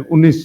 19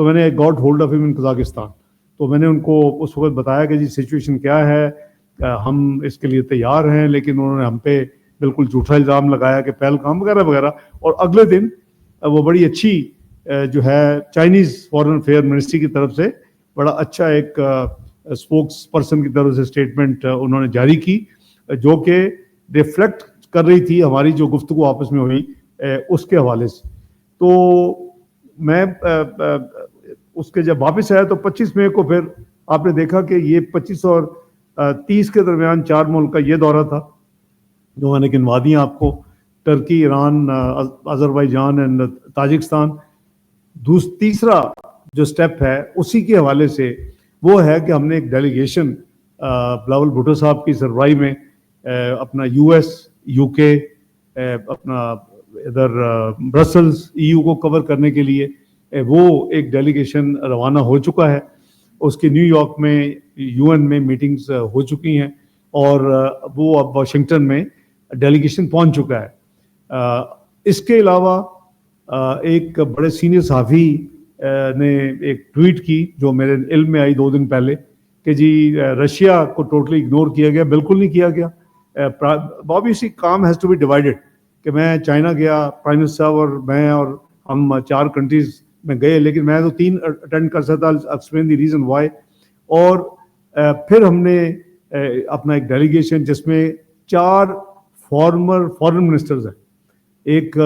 تو میں نے گاٹ ہولڈ آف ہم ان قزاقستان. تو میں نے ان کو اس وقت بتایا کہ جی سچویشن کیا ہے, ہم اس کے لیے تیار ہیں, لیکن انہوں نے ہم پہ بالکل جھوٹا الزام لگایا کہ پہلگام وغیرہ وغیرہ. اور اگلے دن وہ بڑی اچھی جو ہے چائنیز فارن افیئر منسٹری کی طرف سے بڑا اچھا ایک اسپوکس پرسن کی طرف سے اسٹیٹمنٹ انہوں نے جاری کی, جو کہ ریفلیکٹ کر رہی تھی ہماری جو گفتگو آپس میں ہوئی اس کے حوالے سے. تو میں اس کے جب واپس آیا تو 25 مئی کو پھر آپ نے دیکھا کہ یہ 25 اور 30 کے درمیان 4 ملک کا یہ دورہ تھا, جو میں نے گنوا دیا آپ کو, ترکی, ایران, آذربائیجان اینڈ تاجکستان. تیسرا جو سٹیپ ہے اسی کے حوالے سے وہ ہے کہ ہم نے ایک ڈیلیگیشن بلاول بھٹو صاحب کی سربراہی میں اپنا یو ایس, یو کے, اپنا ادھر برسلز, EU کو کور کرنے کے لیے وہ ایک ڈیلیگیشن روانہ ہو چکا ہے. اس کی نیو یارک میں UN میں میٹنگز ہو چکی ہیں, اور وہ اب واشنگٹن میں ڈیلیگیشن پہنچ چکا ہے. اس کے علاوہ ایک بڑے سینئر صحافی نے ایک ٹویٹ کی جو میرے علم میں آئی 2 دن پہلے کہ جی رشیا کو ٹوٹلی اگنور کیا گیا. بالکل نہیں کیا گیا. obviously کام ہیز ٹو بی ڈیوائڈیڈ, کہ میں چائنا گیا, پرائم منسٹر صاحب اور میں اور ہم 4 کنٹریز میں گئے, لیکن میں تو 3 اٹینڈ کر سکتا. Explain the reason why. اور پھر ہم نے اپنا ایک ڈیلیگیشن جس میں 4 فارن منسٹرز ہیں. ایک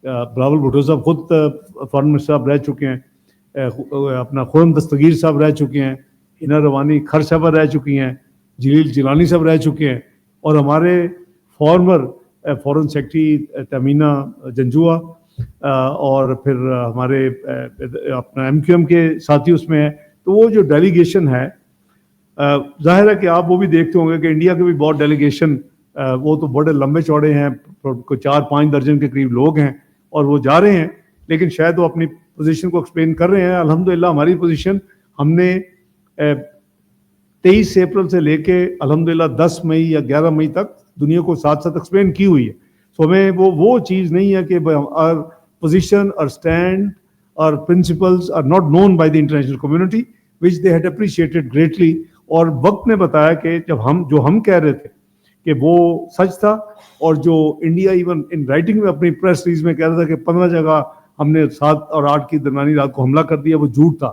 بلاول بھٹو صاحب خود فارن منسٹر صاحب رہ چکے ہیں, اپنا خورم دستگیر صاحب رہ چکے ہیں, ہنا روانی کھر صاحبہ رہ چکی ہیں, جلیل جیلانی صاحب رہ چکے ہیں, اور ہمارے farmer foreign secretary Tamina Janjua, اور پھر ہمارے اپنا MQM کے ساتھی اس میں ہیں. تو وہ جو ڈیلیگیشن ہے, ظاہر ہے کہ آپ وہ بھی دیکھتے ہوں گے کہ انڈیا کے بھی بہت ڈیلیگیشن, وہ تو بڑے لمبے چوڑے ہیں, 4-5 درجن کے قریب لوگ ہیں, اور وہ جا رہے ہیں, لیکن شاید وہ اپنی پوزیشن کو ایکسپلین کر رہے ہیں. الحمدللہ ہماری پوزیشن ہم نے 23 اپریل سے لے کے الحمدللہ 10 مئی یا 11 مئی تک دنیا کو ساتھ ساتھ ایکسپلین کی ہوئی ہے. سو ہمیں وہ چیز نہیں ہے کہ our position or stand or principles are not known by the international community, which they had appreciated greatly. اور وقت نے بتایا کہ جو ہم کہہ رہے تھے کہ وہ سچ تھا, اور جو انڈیا ایون ان رائٹنگ میں اپنی پریس ریلیز میں کہہ رہا تھا کہ 15 جگہ ہم نے 7 اور 8 کی درمیانی رات کو حملہ کر دیا, وہ جھوٹ تھا.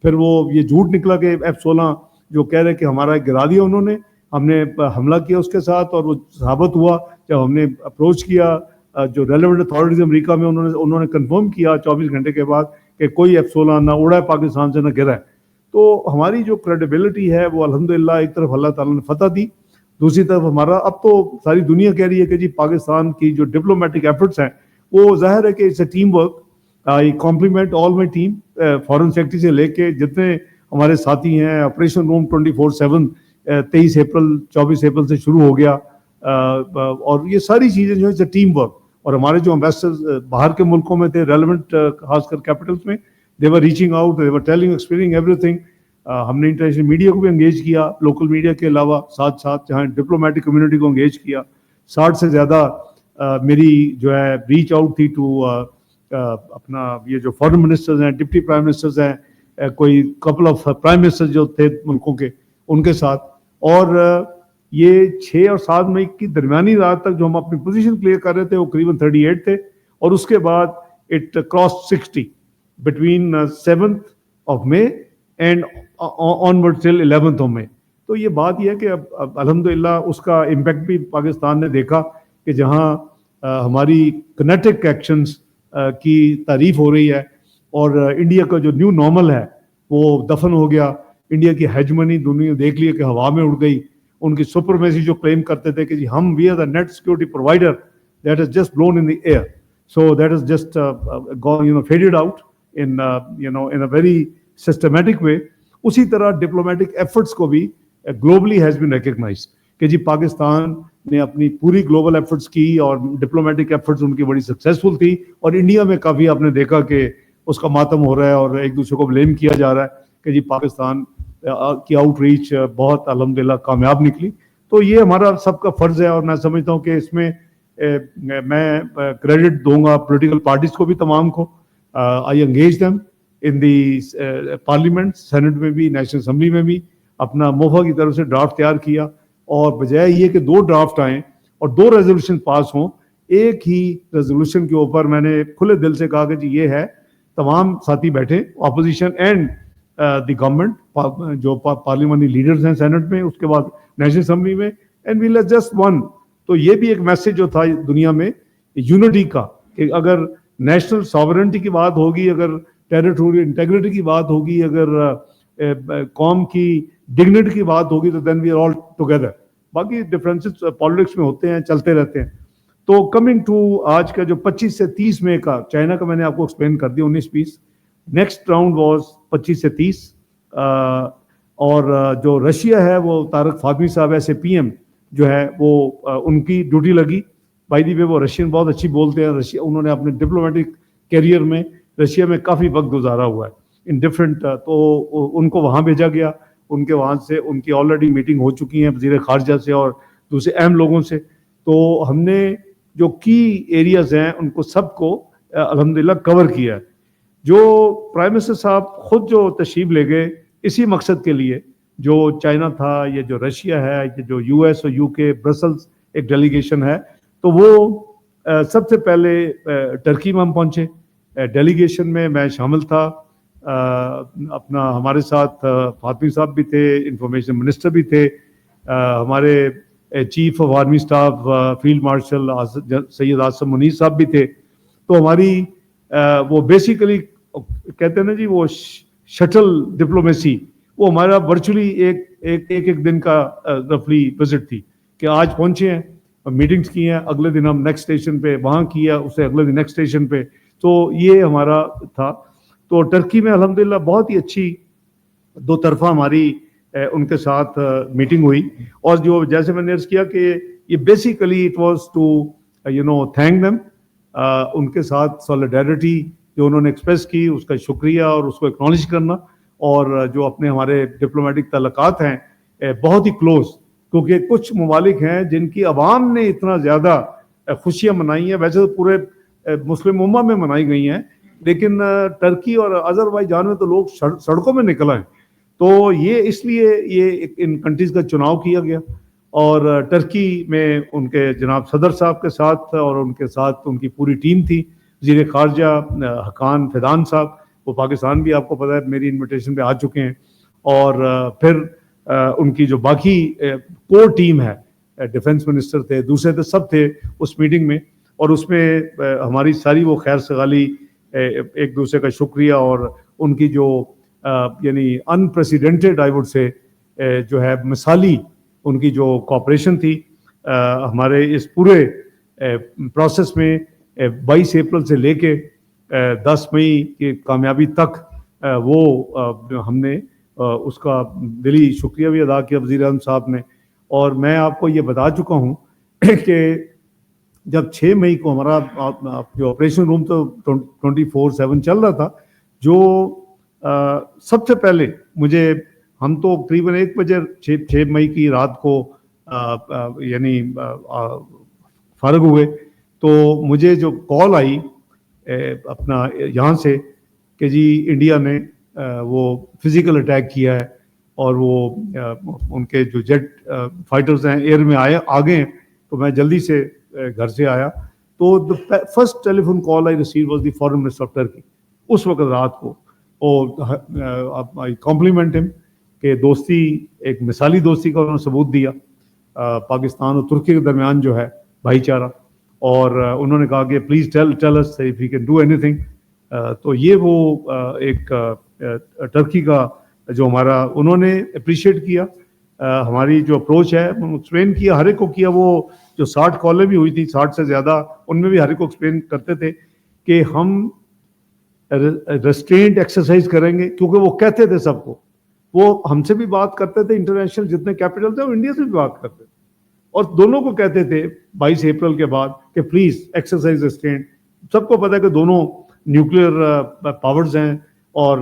پھر وہ یہ جھوٹ نکلا کہ F-16 جو کہہ رہے کہ ہمارا گرا دیا انہوں نے, ہم نے حملہ کیا اس کے ساتھ, اور وہ ثابت ہوا جب ہم نے اپروچ کیا جو ریلیونٹ اتھارٹیز امریکہ میں, انہوں نے کنفرم کیا 24 گھنٹے کے بعد کہ کوئی F-16 نہ اڑا ہے پاکستان سے نہ گرا ہے. تو ہماری جو کریڈیبلٹی ہے وہ الحمدللہ ایک طرف اللہ تعالیٰ نے فتح دی, دوسری طرف ہمارا اب تو ساری دنیا کہہ رہی ہے کہ جی پاکستان کی جو ڈپلومیٹک ایفرٹس ہیں وہ ظاہر ہے کہ it's a team work. I compliment all my team, foreign secretary سے لے کے جتنے ہمارے ساتھی ہیں. آپریشن روم 24/7 23 اپریل 24 اپریل سے شروع ہو گیا, اور یہ ساری چیزیں جو ہے ٹیم ورک. اور ہمارے جو امبیسڈر باہر کے ملکوں میں تھے ریلیونٹ, خاص کر کیپٹلس میں, they were reaching out, they were telling, explaining everything. ہم نے انٹرنیشنل میڈیا کو بھی انگیج کیا, لوکل میڈیا کے علاوہ ساتھ ساتھ جہاں ڈپلومیٹک کمیونٹی کو انگیج کیا. 60 سے زیادہ میری جو ہے ریچ آؤٹ تھی ٹو اپنا یہ جو فارن منسٹرز ہیں, ڈپٹی پرائم منسٹرز ہیں, کوئی کپل آف پرائم منسٹر جو تھے ملکوں کے, ان کے ساتھ. اور یہ 6 اور 7 مئی کی درمیانی رات تک جو ہم اپنی پوزیشن کلیئر کر رہے تھے وہ قریباً 38 تھے, اور اس کے بعد it cross 60 between 7th of May and onward till 11th of May. تو یہ بات یہ ہے کہ اب الحمدللہ اس کا امپیکٹ بھی پاکستان نے دیکھا کہ جہاں ہماری کنیٹک ایکشنز کی تعریف ہو رہی ہے, اور انڈیا کا جو نیو نارمل ہے وہ دفن ہو گیا. انڈیا کی ہیجمنی دنیا دیکھ لیے کہ ہوا میں اڑ گئی. ان کی سپرمیسی جو کلیم کرتے تھے کہ جی ہم we are the net security provider, that is just blown in the air. So that is just faded out in a very systematic way. اسی طرح ڈپلومیٹک ایفرٹس کو بھی گلوبلی ہیز بین ریکگنائزڈ کہ جی پاکستان نے اپنی پوری گلوبل ایفرٹس کی, اور ڈپلومیٹک ایفرٹس ان کی بڑی سکسیزفل تھی. اور انڈیا میں کافی آپ نے دیکھا کہ اس کا ماتم ہو رہا ہے, اور ایک دوسرے کو بلیم کیا جا رہا ہے کہ جی پاکستان کی آؤٹ ریچ بہت الحمدللہ کامیاب نکلی. تو یہ ہمارا سب کا فرض ہے, اور میں سمجھتا ہوں کہ اس میں میں کریڈٹ دوں گا پولیٹیکل پارٹیز کو بھی, تمام کو. I engage them in the parliament, senate میں بھی، نیشنل اسمبلی میں بھی اپنا موفا کی طرف سے ڈرافٹ تیار کیا، اور بجائے یہ کہ 2 ڈرافٹ آئیں اور 2 ریزولوشن پاس ہوں، ایک ہی ریزولوشن کے اوپر میں نے کھلے دل سے کہا کہ جی یہ ہے، تمام ساتھی بیٹھے، اپوزیشن اینڈ دی گورنمنٹ، جو پارلیمانی لیڈرز ہیں سینٹ میں، اس کے بعد نیشنل اسمبلی میں، and we let's just one. تو یہ بھی ایک میسج جو تھا دنیا میں یونٹی کا، کہ اگر نیشنل ساورنٹی کی بات ہوگی، اگر ٹیریٹوریل انٹیگریٹی کی بات ہوگی، اگر قوم کی ڈگنیٹی کی بات ہوگی، تو دین وی آر آل ٹوگیدر. باقی ڈفرینسز پالیٹکس میں ہوتے ہیں، چلتے رہتے ہیں. تو کمنگ ٹو آج کا جو 25 سے 30 مئی کا چائنا کا میں نے آپ کو ایکسپلین کر دیا 19-20. نیکسٹ راؤنڈ واز 25 سے 30. اور جو رشیا ہے وہ طارق فاطمی صاحب ایسے پی ایم جو ہے وہ ان کی ڈیوٹی لگی. بائی دی وے وہ رشین بہت اچھی بولتے ہیں. رشیا انہوں نے اپنے ڈپلومیٹک کیریئر میں رشیا میں کافی وقت گزارا ہوا ہے ان ڈفرینٹ، تو ان کو وہاں بھیجا گیا. ان کے وہاں سے ان کی آلریڈی میٹنگ ہو چکی ہیں وزیر خارجہ سے اور دوسرے اہم لوگوں سے. تو ہم نے جو کی ایریاز ہیں ان کو سب کو الحمدللہ کور کیا ہے. جو پرائم منسٹر صاحب خود جو تشریف لے گئے اسی مقصد کے لیے، جو چائنا تھا، یہ جو رشیا ہے، یہ جو یو ایس اور یو کے برسلز ایک ڈیلیگیشن ہے، تو وہ سب سے پہلے ٹرکی میں ہم پہنچے. ڈیلیگیشن میں میں شامل تھا. اپنا ہمارے ساتھ فاطمی صاحب بھی تھے، انفارمیشن منسٹر بھی تھے، ہمارے chief of army staff field marshal Syed Asim Munir صاحب بھی تھے. تو ہماری وہ بیسیکلی کہتے ہیں نا جی وہ شٹل ڈپلومیسی، وہ ہمارا ورچولی ایک دن کا رفلی وزٹ تھی کہ آج پہنچے ہیں، میٹنگز کی ہیں، اگلے دن ہم نیکسٹ اسٹیشن پہ وہاں کیا، اسے اگلے دن نیکسٹ اسٹیشن پہ. تو یہ ہمارا تھا. تو ٹرکی میں الحمدللہ بہت ہی اچھی 2 طرفہ ہماری ان کے ساتھ میٹنگ ہوئی. اور جو جیسے میں نے عرض کیا کہ یہ basically it was to thank them, ان کے ساتھ سولیڈیرٹی جو انہوں نے ایکسپریس کی اس کا شکریہ اور اس کو اکنالج کرنا. اور جو اپنے ہمارے ڈپلومیٹک تعلقات ہیں بہت ہی کلوز، کیونکہ کچھ ممالک ہیں جن کی عوام نے اتنا زیادہ خوشیاں منائی ہیں، ویسے تو پورے مسلم امہ میں منائی گئی ہیں، لیکن ٹرکی اور آذربائیجان میں تو لوگ سڑکوں میں نکل آئے. تو یہ اس لیے یہ ان کنٹریز کا چناؤ کیا گیا. اور ٹرکی میں ان کے جناب صدر صاحب کے ساتھ اور ان کے ساتھ ان کی پوری ٹیم تھی. وزیر خارجہ حقان فیدان صاحب، وہ پاکستان بھی آپ کو پتہ ہے میری انویٹیشن پہ آ چکے ہیں. اور پھر ان کی جو باقی کور ٹیم ہے، ڈیفنس منسٹر تھے، دوسرے تھے، سب تھے اس میٹنگ میں. اور اس میں ہماری ساری وہ خیر سگالی، ایک دوسرے کا شکریہ، اور ان کی جو یعنی انپریسیڈنٹڈ آئی وڈ سے جو ہے مثالی ان کی جو کوآپریشن تھی ہمارے اس پورے پروسیس میں 22 اپریل سے لے کے 10 مئی کی کامیابی تک، وہ ہم نے اس کا دلی شکریہ بھی ادا کیا وزیر اعظم صاحب نے. اور میں آپ کو یہ بتا چکا ہوں کہ جب 6 مئی کو ہمارا جو آپریشن روم تو 24/7 چل رہا تھا، جو سب سے پہلے مجھے، ہم تو تقریباً 1 بجے 6 مئی کی رات کو یعنی فارغ ہوئے، تو مجھے جو کال آئی اپنا یہاں سے کہ جی انڈیا نے وہ فزیکل اٹیک کیا ہے، اور وہ ان کے جو جیٹ فائٹرز ہیں ایئر میں آ گئے ہیں. تو میں جلدی سے گھر سے آیا، تو first telephone call I receive was the foreign minister of Turkey اس وقت رات کو. اور آئی کمپلیمنٹ ہم کہ دوستی، ایک مثالی دوستی کا انہوں نے ثبوت دیا پاکستان اور ترکی کے درمیان جو ہے بھائی چارہ. اور انہوں نے کہا کہ please tell us if you can do anything. تو یہ وہ ایک ٹرکی کا جو ہمارا، انہوں نے اپریشیٹ کیا ہماری جو اپروچ ہے، ایکسپلین کیا ہر ایک کو کیا. وہ جو 60 کالیں بھی ہوئی تھی، 60 سے زیادہ، ان میں بھی ہر ایک کو ایکسپلین کرتے تھے کہ ہم ریسٹرینٹ ایکسرسائز کریں گے، کیونکہ وہ کہتے تھے سب کو، وہ ہم سے بھی بات کرتے تھے، انٹرنیشنل جتنے کیپٹل تھے وہ انڈیا سے بھی بات کرتے تھے، اور دونوں کو کہتے تھے 22 اپریل کے بعد کہ پلیز ایکسرسائز ریسٹرینٹ. سب کو پتہ ہے کہ دونوں نیوکلیئر پاورز ہیں، اور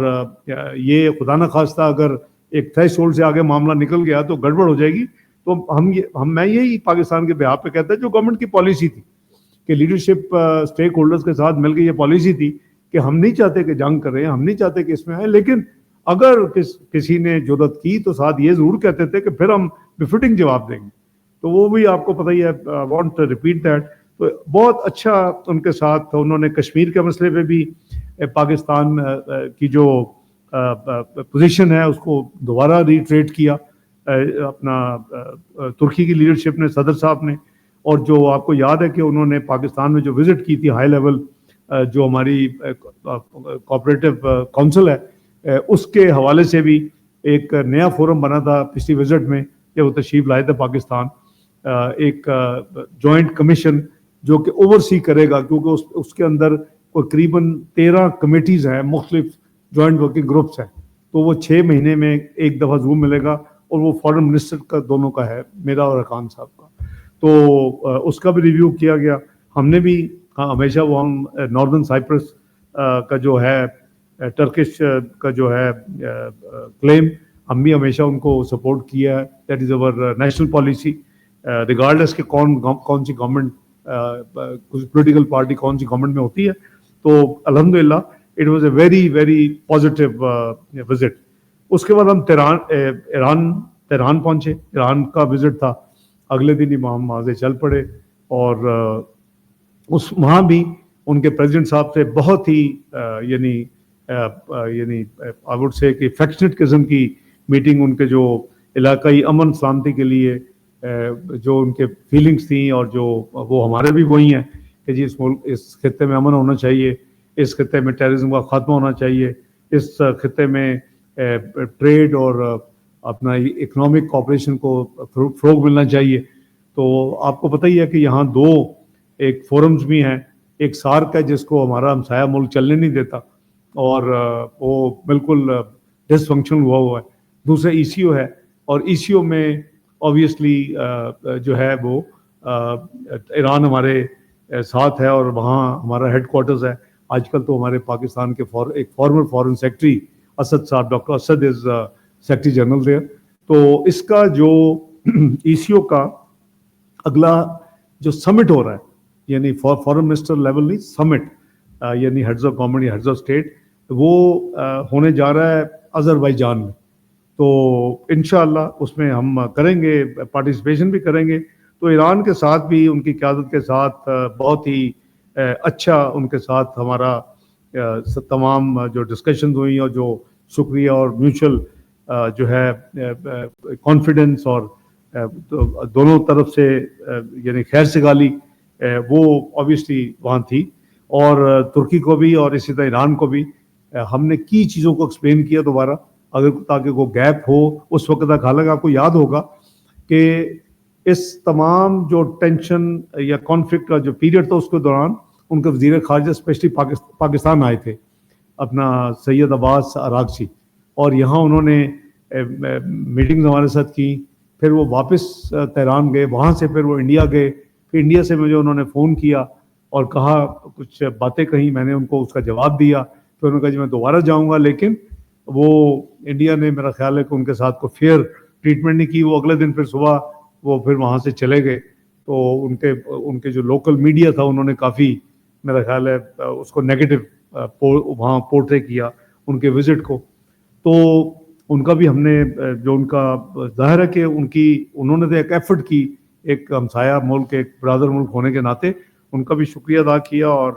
یہ خدا نہ خواستہ اگر ایک تھریش ہولڈ سے آگے معاملہ نکل گیا تو گڑبڑ ہو جائے گی. تو میں یہی پاکستان کے بہاف پہ کہتا ہے، جو گورنمنٹ کی پالیسی تھی کہ لیڈرشپ اسٹیک ہولڈرز کے ساتھ مل کے یہ پالیسی تھی کہ ہم نہیں چاہتے کہ جنگ کریں, ہم نہیں چاہتے کہ اس میں آئے, لیکن اگر کسی نے جرات کی تو ساتھ یہ ضرور کہتے تھے کہ پھر ہم بفٹنگ جواب دیں گے. تو وہ بھی آپ کو پتہ ہی ہے, وانٹ ریپیٹ دیٹ. تو بہت اچھا ان کے ساتھ انہوں نے کشمیر کے مسئلے پہ بھی پاکستان کی جو پوزیشن ہے اس کو دوبارہ ریٹریٹ کیا اپنا ترکی کی لیڈرشپ نے, صدر صاحب نے. اور جو آپ کو یاد ہے کہ انہوں نے پاکستان میں جو وزٹ کی تھی ہائی لیول, جو ہماری کوآپریٹو کونسل ہے, اس کے حوالے سے بھی ایک نیا فورم بنا تھا پچھلی وزٹ میں کہ وہ تشریف لائے تھے پاکستان, ایک جوائنٹ کمیشن جو کہ اوورسی کرے گا, کیونکہ اس کے اندر تقریباً 13 کمیٹیز ہیں, مختلف جوائنٹ ورکنگ گروپس ہیں. تو وہ 6 مہینے میں ایک دفعہ زوم ملے گا, اور وہ فارن منسٹر کا دونوں کا ہے, میرا اور ارکان صاحب کا. تو اس کا بھی ریویو کیا گیا. ہم نے بھی ہمیشہ وہ ہم ناردرن سائپرس کا جو ہے ٹرکش کا جو ہے کلیم, ہم بھی ہمیشہ ان کو سپورٹ کیا ہے. That is over national policy, regardless کہ کون سی گورنمنٹ, پولیٹیکل پارٹی کون سی گورنمنٹ میں ہوتی ہے. تو الحمدللہ it was a very very positive visit. اس کے بعد ہم تہران پہنچے, ایران کا وزٹ تھا. اگلے دن ہی ہم وہاں سے چل پڑے, اور وہاں بھی ان کے پریزیڈنٹ صاحب سے بہت ہی یعنی آئی وڈ سے کہ افیکشنیٹ قسم کی میٹنگ, ان کے جو علاقائی امن سلامتی کے لیے جو ان کے فیلنگس تھیں, اور جو وہ ہمارے بھی وہی ہیں کہ جی اس خطے میں امن ہونا چاہیے, اس خطے میں ٹیررزم کا خاتمہ ہونا چاہیے, اس خطے میں ٹریڈ اور اپنا اکنامک کوآپریشن کو فروغ ملنا چاہیے. تو آپ کو پتہ ہی ہے کہ یہاں 2 ایک فورمز بھی ہیں, ایک سارک ہے جس کو ہمارا ہمسایہ ملک چلنے نہیں دیتا, اور وہ بالکل ڈس فنکشن ہوا ہے. دوسرا ECO ہے, اور ECO میں اوبیسلی جو ہے وہ ایران ہمارے ساتھ ہے, اور وہاں ہمارا ہیڈ کوارٹرز ہے. آج کل تو ہمارے پاکستان کے ایک فارمر فارن سیکرٹری اسد صاحب, doctor Asad is secretary general there. تو اس کا جو ECO کا اگلا جو سمٹ ہو رہا ہے, یعنی فارن منسٹر لیول نہیں, سمٹ یعنی ہیڈز آف گورنمنٹ یا ہیڈز آف اسٹیٹ, وہ ہونے جا رہا ہے آذربائیجان میں. تو انشاءاللہ اس میں ہم کریں گے, پارٹیسپیشن بھی کریں گے. تو ایران کے ساتھ بھی ان کی قیادت کے ساتھ بہت ہی اچھا ان کے ساتھ ہمارا تمام جو ڈسکشنز ہوئی, اور جو شکریہ اور میوچل جو ہے کانفیڈنس اور دونوں طرف سے یعنی خیر سگالی, وہ اوبیسلی وہاں تھی. اور ترکی کو بھی اور اسی طرح ایران کو بھی ہم نے کی چیزوں کو ایکسپلین کیا دوبارہ, اگر تاکہ وہ گیپ ہو اس وقت تک. حالانکہ آپ کو یاد ہوگا کہ اس تمام جو ٹینشن یا کانفلکٹ کا جو پیریڈ تھا اس کے دوران ان کے وزیر خارجہ اسپیشلی پاکستان آئے تھے, اپنا سید عباس اراغچی, اور یہاں انہوں نے میٹنگز ہمارے ساتھ کی. پھر وہ واپس تہران گئے, وہاں سے پھر وہ انڈیا گئے. پھر انڈیا سے مجھے انہوں نے فون کیا اور کہا, کچھ باتیں کہیں, میں نے ان کو اس کا جواب دیا. پھر انہوں نے کہا جی میں دوبارہ جاؤں گا, لیکن وہ انڈیا نے میرا خیال ہے کہ ان کے ساتھ کو فیئر ٹریٹمنٹ نہیں کی. وہ اگلے دن پھر صبح وہ پھر وہاں سے چلے گئے. تو ان کے جو لوکل میڈیا تھا انہوں نے کافی میرا خیال ہے اس کو نیگیٹو وہاں پورٹرے کیا ان کے وزٹ کو. تو ان کا بھی ہم نے جو ان کا ظاہر ہے کہ انہوں نے تو ایک ایفرٹ کی, ایک ہمسایہ ملک, ایک برادر ملک ہونے کے ناطے ان کا بھی شکریہ ادا کیا. اور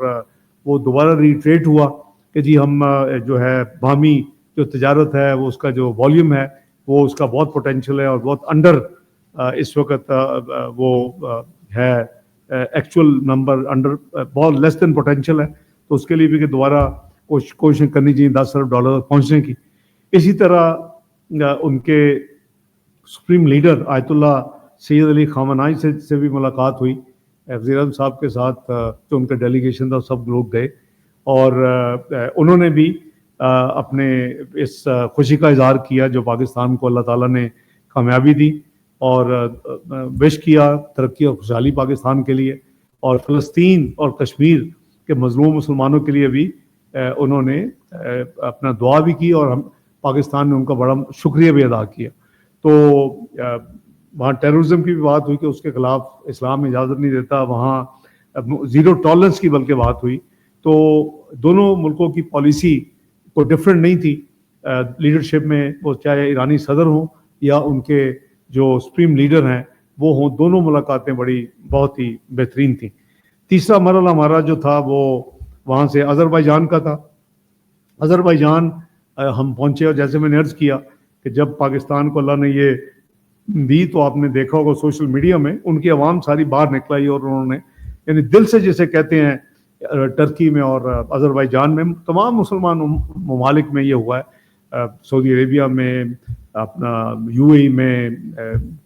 وہ دوبارہ ریٹریٹ ہوا کہ جی ہم جو ہے باہمی جو تجارت ہے وہ اس کا جو والیوم ہے وہ اس کا بہت پوٹینشیل ہے, اور بہت انڈر اس وقت وہ ہے ایکچوئل نمبر انڈر بہت لیس دین پوٹینشیل ہے. تو اس کے لیے بھی کہ دوبارہ کوششیں کرنی چاہیے $10 ارب پہنچنے کی. اسی طرح ان کے سپریم لیڈر آیت اللہ سید علی خامنائی سے بھی ملاقات ہوئی, وزیر اعظم صاحب کے ساتھ جو ان کا ڈیلیگیشن تھا سب لوگ گئے, اور انہوں نے بھی اپنے اس خوشی کا اظہار کیا جو پاکستان کو اللہ تعالیٰ نے کامیابی دی, اور وش کیا ترقی اور خوشحالی پاکستان کے لیے. اور فلسطین اور کشمیر کے مظلوم مسلمانوں کے لیے بھی انہوں نے اپنا دعا بھی کی, اور ہم پاکستان نے ان کا بڑا شکریہ بھی ادا کیا. تو وہاں ٹیررزم کی بھی بات ہوئی کہ اس کے خلاف اسلام اجازت نہیں دیتا, وہاں زیرو ٹالرنس کی بلکہ بات ہوئی. تو دونوں ملکوں کی پالیسی کو ڈفرینٹ نہیں تھی لیڈرشپ میں، وہ چاہے ایرانی صدر ہوں یا ان کے جو سپریم لیڈر ہیں وہ ہوں، دونوں ملاقاتیں بہت ہی بہترین تھیں. تیسرا مرحلہ ہمارا جو تھا وہ وہاں سے آذربائیجان کا تھا. آذربائیجان ہم پہنچے، اور جیسے میں نے عرض کیا کہ جب پاکستان کو اللہ نے یہ دی تو آپ نے دیکھا ہوگا سوشل میڈیا میں ان کی عوام ساری باہر نکل آئی، اور انہوں نے یعنی دل سے جسے کہتے ہیں ٹرکی میں اور آذربائیجان میں، تمام مسلمان ممالک میں یہ ہوا ہے، سعودی عربیہ میں، اپنا یو اے میں،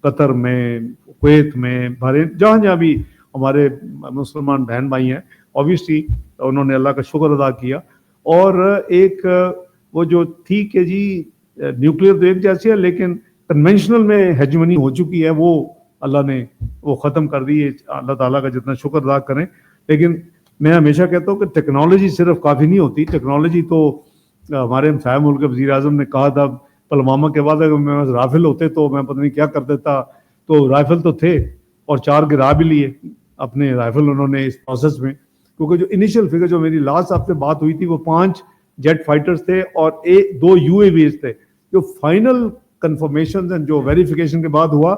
قطر میں، کویت میں، بحرین، جہاں جہاں بھی ہمارے مسلمان بہن بھائی ہیں، اوبیسلی انہوں نے اللہ کا شکر ادا کیا. اور ایک وہ جو تھی کہ جی نیوکلیر تو ایک جیسی ہے لیکن کنونشنل میں ہیجمنی ہو چکی ہے، وہ اللہ نے وہ ختم کر دی ہے. اللہ تعالیٰ کا جتنا شکر ادا کریں. لیکن میں ہمیشہ کہتا ہوں کہ ٹیکنالوجی صرف کافی نہیں ہوتی. ٹیکنالوجی تو ہمارے ہمسایہ ملک کے وزیر اعظم نے کہا تھا پلوامہ کے بعد اگر میں رائفل ہوتے تو میں پتہ نہیں کیا کر دیتا. تو رائفل تو تھے اور 4 گرا بھی لیے اپنے رائفل انہوں نے اس پروسیس میں، کیونکہ جو انیشیل فگر جو میری لاسٹ آپ سے بات ہوئی تھی وہ 5 جیٹ فائٹرز تھے اور 2 یو اے ویز تھے. جو فائنل کنفرمیشن جو ویریفیکیشن کے بعد ہوا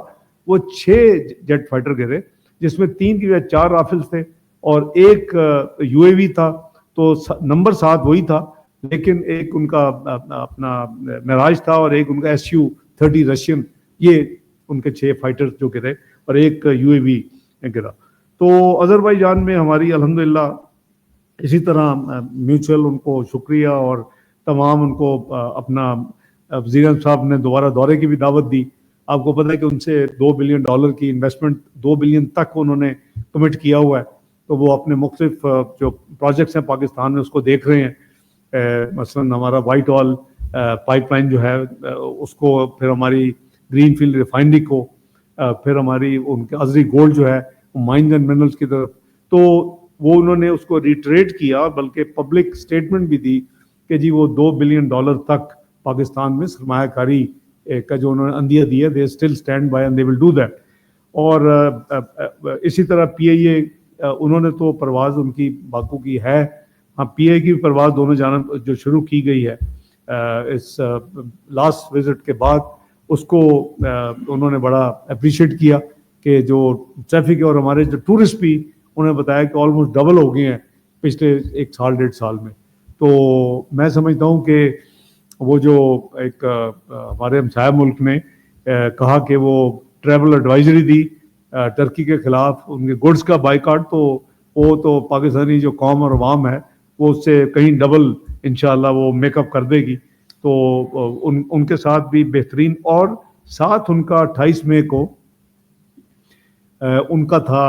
وہ 6 جیٹ فائٹر گرے، جس میں 3 کی بجائے 4 رافلز تھے اور 1 یو اے وی تھا. تو نمبر 7 وہی تھا، لیکن ایک ان کا اپنا معراج تھا اور ایک ان کا Su-30 رشین، یہ ان کے 6 فائٹر جو گرے اور 1 یو اے وی گرا. تو آذربائیجان میں ہماری الحمدللہ اسی طرح میوچل ان کو شکریہ، اور تمام ان کو اپنا وزیر اعظم صاحب نے دوبارہ دورے کی بھی دعوت دی. آپ کو پتہ ہے کہ ان سے $2 بلین کی انویسٹمنٹ 2 بلین تک انہوں نے کمٹ کیا ہوا ہے. تو وہ اپنے مختلف جو پروجیکٹس ہیں پاکستان میں اس کو دیکھ رہے ہیں. مثلا ہمارا وائٹ آل پائپ لائن جو ہے اس کو، پھر ہماری گرین فیلڈ ریفائنری کو، پھر ہماری ان کے ازری گولڈ جو ہے مائنز اینڈ منرلز کی طرف. تو وہ انہوں نے اس کو ریٹریٹ کیا، بلکہ پبلک سٹیٹمنٹ بھی دی کہ جی وہ $2 بلین تک پاکستان میں سرمایہ کاری کا جو انہوں نے عندیہ دیا، they still stand by and they will do that. اور اسی طرح پی آئی اے انہوں نے تو پرواز ان کی باکو کی ہے. ہاں، پی آئی کی پرواز دونوں جانب جو شروع کی گئی ہے اس لاسٹ وزٹ کے بعد، اس کو انہوں نے بڑا اپریشیٹ کیا کہ جو ٹریفک اور ہمارے جو ٹورسٹ بھی انہوں نے بتایا کہ آلموسٹ ڈبل ہو گئے ہیں پچھلے 1 سال 1.5 سال میں. تو میں سمجھتا ہوں کہ وہ جو ایک ہمارے ہمسایہ ملک نے کہا کہ وہ ٹریول ایڈوائزری دی ٹرکی کے خلاف ان کے گڈس کا بائیکاٹ، تو وہ تو پاکستانی جو قوم اور عوام ہے وہ اس سے کہیں ڈبل انشاءاللہ وہ میک اپ کر دے گی. تو ان کے ساتھ بھی بہترین. اور ساتھ ان کا 28 مئی کو ان کا تھا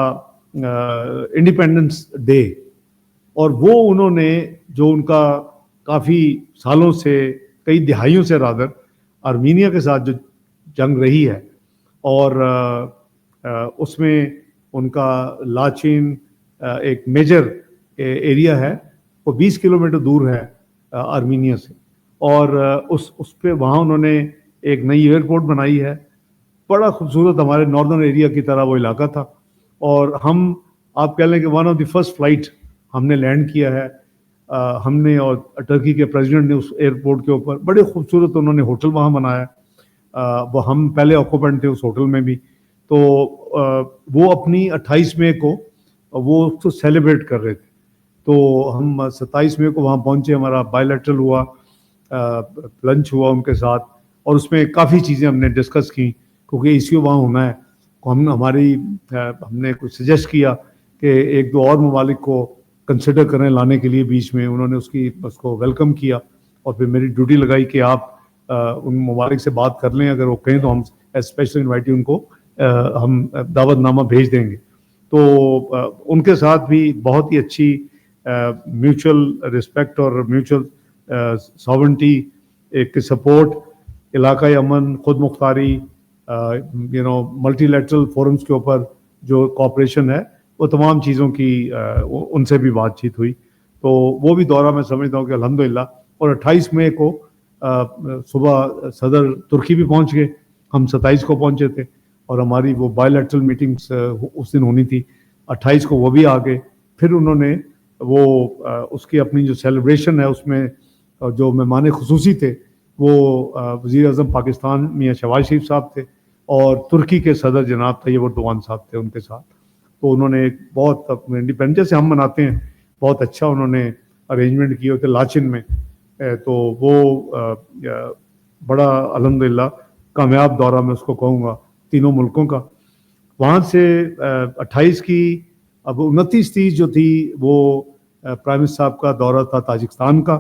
انڈیپینڈنس ڈے، اور وہ انہوں نے جو ان کا کافی سالوں سے، کئی دہائیوں سے رادر آرمینیا کے ساتھ جو جنگ رہی ہے، اور اس میں ان کا لاچین ایک میجر ایریا ہے، وہ 20 کلومیٹر دور ہے آرمینیا سے. اور اس پہ وہاں انہوں نے ایک نئی ایئرپورٹ بنائی ہے. بڑا خوبصورت ہمارے ناردرن ایریا کی طرح وہ علاقہ تھا. اور ہم آپ کہہ لیں کہ one of the first flight ہم نے لینڈ کیا ہے ہم نے، اور ٹرکی کے پریزیڈنٹ نے اس ایئرپورٹ کے اوپر بڑے خوبصورت انہوں نے ہوٹل وہاں بنایا. وہ ہم پہلے آکوپینٹ تھے اس ہوٹل میں بھی. تو وہ اپنی 28 مئی کو وہ اس کو سیلیبریٹ کر رہے تھے. تو ہم 27 مئی کو وہاں پہنچے، ہمارا بائی لیٹرل ہوا، لنچ ہوا ان کے ساتھ، اور اس میں کافی چیزیں ہم نے ڈسکس کی کیونکہ ایشو وہاں ہونا ہے. ہم نے کچھ سجیسٹ کیا کہ 1-2 اور ممالک کو کنسیڈر کریں لانے کے لیے بیچ میں. انہوں نے اس کو ویلکم کیا، اور پھر میری ڈیوٹی لگائی کہ آپ ان ممالک سے بات کر لیں، اگر وہ کہیں تو ہم اسپیشل انوائٹی ان کو ہم دعوت نامہ بھیج دیں گے. تو ان کے ساتھ بھی بہت ہی اچھی میوچل رسپیکٹ اور میوچل ساورنٹی، ایک سپورٹ، علاقائی امن، خود مختاری، ملٹی لیٹرل فورمز کے اوپر جو کوآپریشن ہے، وہ تمام چیزوں کی ان سے بھی بات چیت ہوئی. تو وہ بھی دورہ میں سمجھتا ہوں کہ الحمدللہ. اور 28 مئی کو صبح صدر ترکی بھی پہنچ گئے، ہم 27 کو پہنچے تھے، اور ہماری وہ بائی لیٹرل میٹنگس اس دن ہونی تھی. 28 کو وہ بھی آ گئے. پھر انہوں نے وہ اس کی اپنی جو سیلیبریشن ہے اس میں جو مہمان خصوصی تھے وہ وزیر اعظم پاکستان میاں شہباز شریف صاحب تھے اور ترکی کے صدر جناب طیب اردوغان صاحب تھے ان کے ساتھ. تو انہوں نے ایک بہت انڈیپینڈنس جیسے ہم مناتے ہیں بہت اچھا انہوں نے ارینجمنٹ کیے ہوتے لاچن میں. تو وہ بڑا الحمدللہ کامیاب دورہ میں اس کو کہوں گا تینوں ملکوں کا. وہاں سے 28 کی اب 29-30 جو تھی وہ پرائم منسٹر صاحب کا دورہ تھا تاجکستان کا.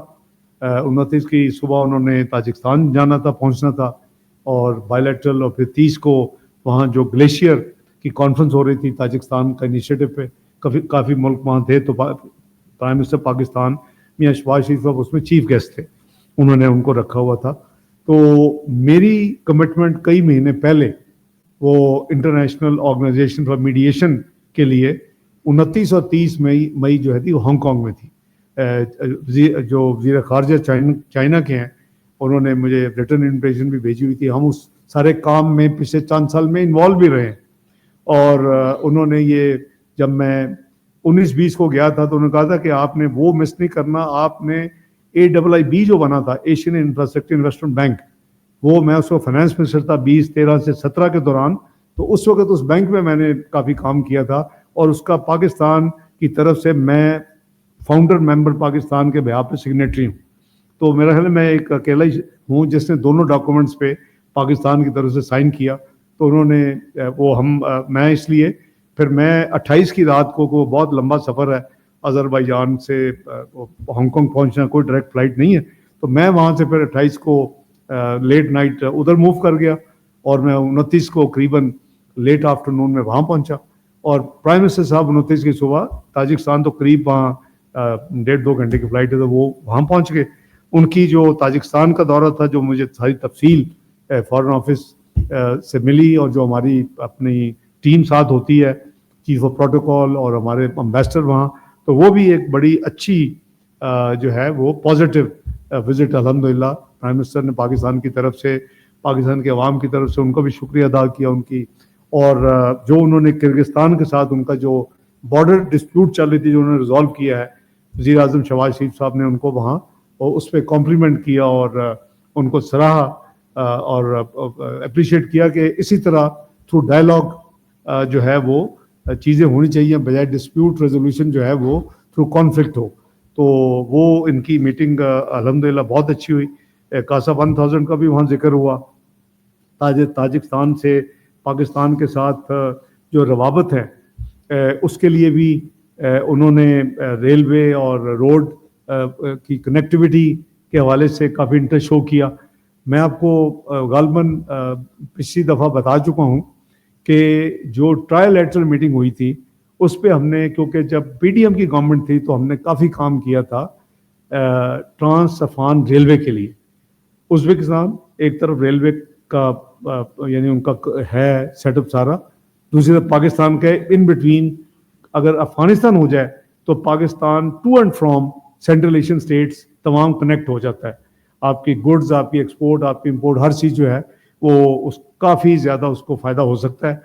29 کی صبح انہوں نے تاجکستان جانا تھا پہنچنا تھا اور بائیلیٹرل, اور پھر 30 کو وہاں جو گلیشیئر کی کانفرنس ہو رہی تھی تاجکستان کا انیشیٹو پہ کافی ملک وہاں تھے. تو پرائم منسٹر پاکستان میاں شہباز شریف صاحب اس میں چیف گیسٹ تھے, انہوں نے ان کو رکھا ہوا تھا. تو میری کمٹمنٹ کئی مہینے پہلے وہ انٹرنیشنل آرگنائزیشن فار میڈیشن کے لیے 29 اور 30 مئی جو ہے تھی وہ ہانگ کانگ میں تھی. جو وزیر خارجہ چائنا کے ہیں انہوں نے مجھے ریٹرن انویٹیشن بھی بھیجی ہوئی تھی. ہم اس سارے کام میں پچھلے چند سال میں انوالو بھی رہے ہیں. اور انہوں نے یہ جب میں 19-20 کو گیا تھا تو انہوں نے کہا تھا کہ آپ نے وہ مس نہیں کرنا, آپ نے AIIB جو بنا تھا ایشین انفراسٹرکچر انویسٹمنٹ بینک, وہ میں اس کو فائنانس منسٹر تھا 2013 سے 17 کے دوران. تو اس وقت اس بینک میں نے کافی کام کیا تھا اور اس کا پاکستان کی طرف سے میں فاؤنڈر ممبر پاکستان کے بہاف پہ سگنیٹری ہوں. تو میرا خیال ہے میں ایک اکیلا ہی ہوں جس نے دونوں ڈاکومنٹس پہ پاکستان کی طرف سے سائن کیا. تو انہوں نے وہ میں اس لیے پھر میں 28 کی رات کو بہت لمبا سفر ہے آذربائیجان سے ہانگ کانگ پہنچنا, کوئی ڈائریکٹ فلائٹ نہیں ہے. تو میں وہاں سے پھر 28 کو لیٹ نائٹ ادھر موو کر گیا اور میں 29 کو قریباً لیٹ آفٹرنون میں وہاں پہنچا. اور پرائم منسٹر صاحب 29 کی صبح تاجکستان تو قریب وہاں 1.5-2 گھنٹے کی فلائٹ ہے تو وہ وہاں پہنچ گئے. ان کی جو تاجکستان کا دورہ تھا جو مجھے ساری تفصیل فارن آفس سے ملی اور جو ہماری اپنی ٹیم ساتھ ہوتی ہے چیف آف پروٹوکول اور ہمارے امبیسڈر وہاں, تو وہ بھی ایک بڑی اچھی جو ہے وہ پازیٹیو وزٹ الحمدللہ پرائم منسٹر نے پاکستان کی طرف سے, پاکستان کے عوام کی طرف سے ان کا بھی شکریہ ادا کیا ان کی. اور جو انہوں نے کرغزستان کے ساتھ ان کا جو بارڈر ڈسپیوٹ چل رہی تھی جو انہوں نے ریزالو کیا ہے, وزیر اعظم شہباز شریف صاحب نے ان کو وہاں اس پہ کمپلیمنٹ کیا اور ان کو سراہا اور اپریشیٹ کیا کہ اسی طرح تھرو ڈائلاگ جو ہے وہ چیزیں ہونی چاہیے بجائے ڈسپیوٹ ریزولوشن جو ہے وہ تھرو کانفلکٹ ہو. تو وہ ان کی میٹنگ الحمدللہ بہت اچھی ہوئی. کاسا 1000 کا بھی وہاں ذکر ہوا. تاجکستان سے پاکستان کے ساتھ جو روابط ہے اس کے لیے بھی انہوں نے ریلوے اور روڈ کی کنیکٹیویٹی کے حوالے سے کافی انٹرسٹ شو کیا. میں آپ کو غالباً پچھلی دفعہ بتا چکا ہوں کہ جو ٹرائل لیٹرل میٹنگ ہوئی تھی اس پہ ہم نے, کیونکہ جب PDM کی گورنمنٹ تھی تو ہم نے کافی کام کیا تھا ٹرانس افغان ریلوے کے لیے. ازبکستان ایک طرف ریلوے کا یعنی ان کا ہے سیٹ اپ سارا, دوسری طرف پاکستان کے ان بٹوین اگر افغانستان ہو جائے تو Pakistan to and from central Asian states تمام کنیکٹ ہو جاتا ہے. آپ کی گڈز, آپ کی ایکسپورٹ, آپ کی امپورٹ, ہر چیز جو ہے وہ کافی زیادہ اس کو فائدہ ہو سکتا ہے.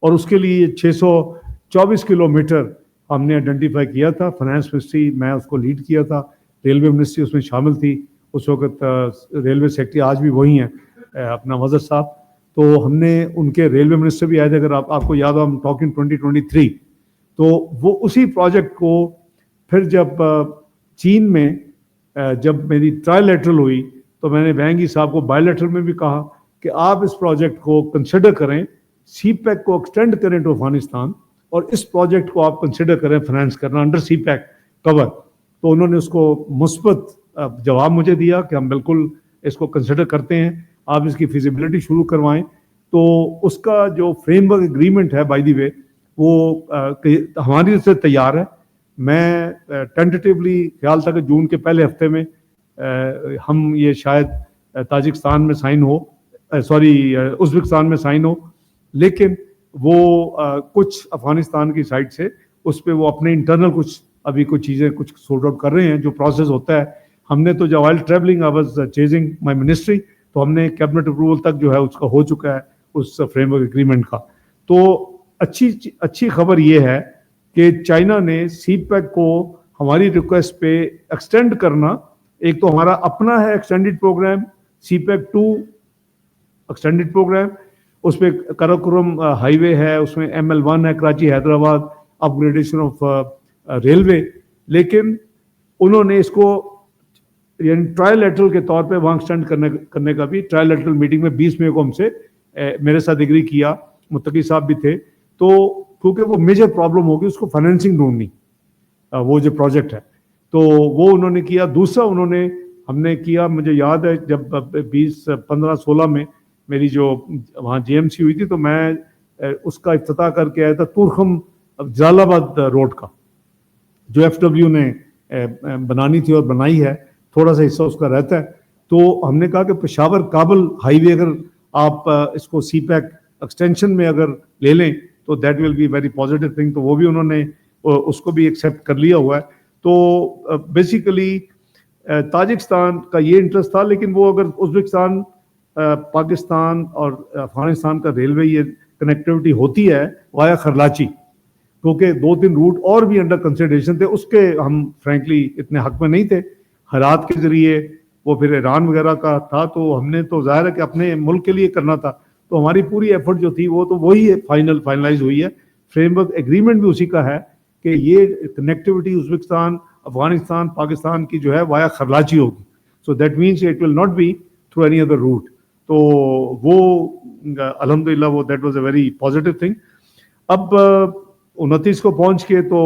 اور اس کے لیے 624 کلومیٹر ہم نے آئیڈینٹیفائی کیا تھا. فائنانس منسٹری میں اس کو لیڈ کیا تھا, ریلوے منسٹری اس میں شامل تھی. اس وقت ریلوے سیکٹری آج بھی وہی ہیں اپنا مظہر صاحب. تو ہم نے ان کے ریلوے منسٹر بھی آئے تھے, اگر آپ کو یاد ہو ہم ٹاکنگ 2023. تو وہ اسی پروجیکٹ کو پھر جب چین میں جب میری ٹرائل لیٹرل ہوئی تو میں نے وینگی صاحب کو بائی لیٹرل میں بھی کہا کہ آپ اس پروجیکٹ کو کنسیڈر کریں, سی پیک کو ایکسٹینڈ کریں ٹو افغانستان اور اس پروجیکٹ کو آپ کنسیڈر کریں فائنانس کرنا انڈر سی پیک کور. تو انہوں نے اس کو مثبت جواب مجھے دیا کہ ہم بالکل اس کو کنسیڈر کرتے ہیں, آپ اس کی فیزیبلٹی شروع کروائیں. تو اس کا جو فریم ورک اگریمنٹ ہے بائی دی وے وہ ہماری طرف سے تیار ہے. میں ٹینٹیٹیولی خیال تھا کہ جون کے پہلے ہفتے میں ہم یہ شاید تاجکستان میں سائن ہو, ازبکستان میں سائن ہو, لیکن وہ کچھ افغانستان کی سائڈ سے اس پہ وہ اپنے انٹرنل ابھی کچھ چیزیں کچھ سورٹ آؤٹ کر رہے ہیں جو پروسیس ہوتا ہے. ہم نے تو جو while travelling I was chasing my ministry, تو ہم نے کیبنٹ اپروول تک جو ہے اس کا ہو چکا ہے اس فریم ورک اگریمنٹ کا. تو اچھی خبر یہ ہے کہ چائنا نے سی پیک کو ہماری ریکویسٹ پہ ایکسٹینڈ کرنا. ایک تو ہمارا اپنا ہے ایکسٹینڈیڈ پروگرام سی پیک 2 ایکسٹینڈیڈ پروگرام, اس پہ کراکورم ہائی وے ہے, اس میں ML1 ہے, کراچی حیدرآباد اپ گریڈیشن آف ریلوے. لیکن انہوں نے اس کو یعنی ٹرائل لیٹرل کے طور پہ وہاں ایکسٹینڈ کرنے کا بھی ٹرائل لیٹرل میٹنگ میں 20 مئی کو ہم سے میرے ساتھ ایگری کیا, متقی صاحب بھی تھے. تو کیونکہ وہ میجر پرابلم ہوگی اس کو فائنینسنگ ڈھونڈنی, وہ جو پروجیکٹ ہے, تو وہ انہوں نے کیا. دوسرا ہم نے کیا, مجھے یاد ہے جب 2015-16 میں میری جو وہاں GMC ہوئی تھی, تو میں اس کا افتتاح کر کے آیا تھا تورخم جلال آباد روڈ کا, جو FW نے بنانی تھی اور بنائی ہے, تھوڑا سا حصہ اس کا رہتا ہے. تو ہم نے کہا کہ پشاور کابل ہائی وے اگر آپ اس کو سی پیک ایکسٹینشن میں اگر لے لیں تو that will be very positive thing. تو وہ بھی انہوں نے اس کو بھی ایکسیپٹ کر لیا ہوا ہے. تو بیسیکلی تاجکستان کا یہ انٹرسٹ تھا, لیکن وہ اگر ازبکستان, پاکستان اور افغانستان کا ریلوے یہ کنیکٹیوٹی ہوتی ہے وایا خرلاچی, کیونکہ 2-3 روٹ اور بھی انڈر کنسیڈریشن تھے, اس کے ہم فرینکلی اتنے حق میں نہیں تھے. حالات کے ذریعے وہ پھر ایران وغیرہ کا تھا, تو ہم نے تو ظاہر ہے کہ اپنے ملک کے لیے کرنا تھا, تو ہماری پوری ایفرٹ جو تھی وہ تو وہی فائنلائز ہوئی ہے. فریم ورک ایگریمنٹ بھی اسی کا ہے کہ یہ کنیکٹیوٹی ازبکستان, افغانستان, پاکستان کی جو ہے وایا خرلاچی ہوگی. So that means it will not be through any other route. تو وہ الحمدللہ وہ that was a very positive thing. اب 29 کو پہنچ کے تو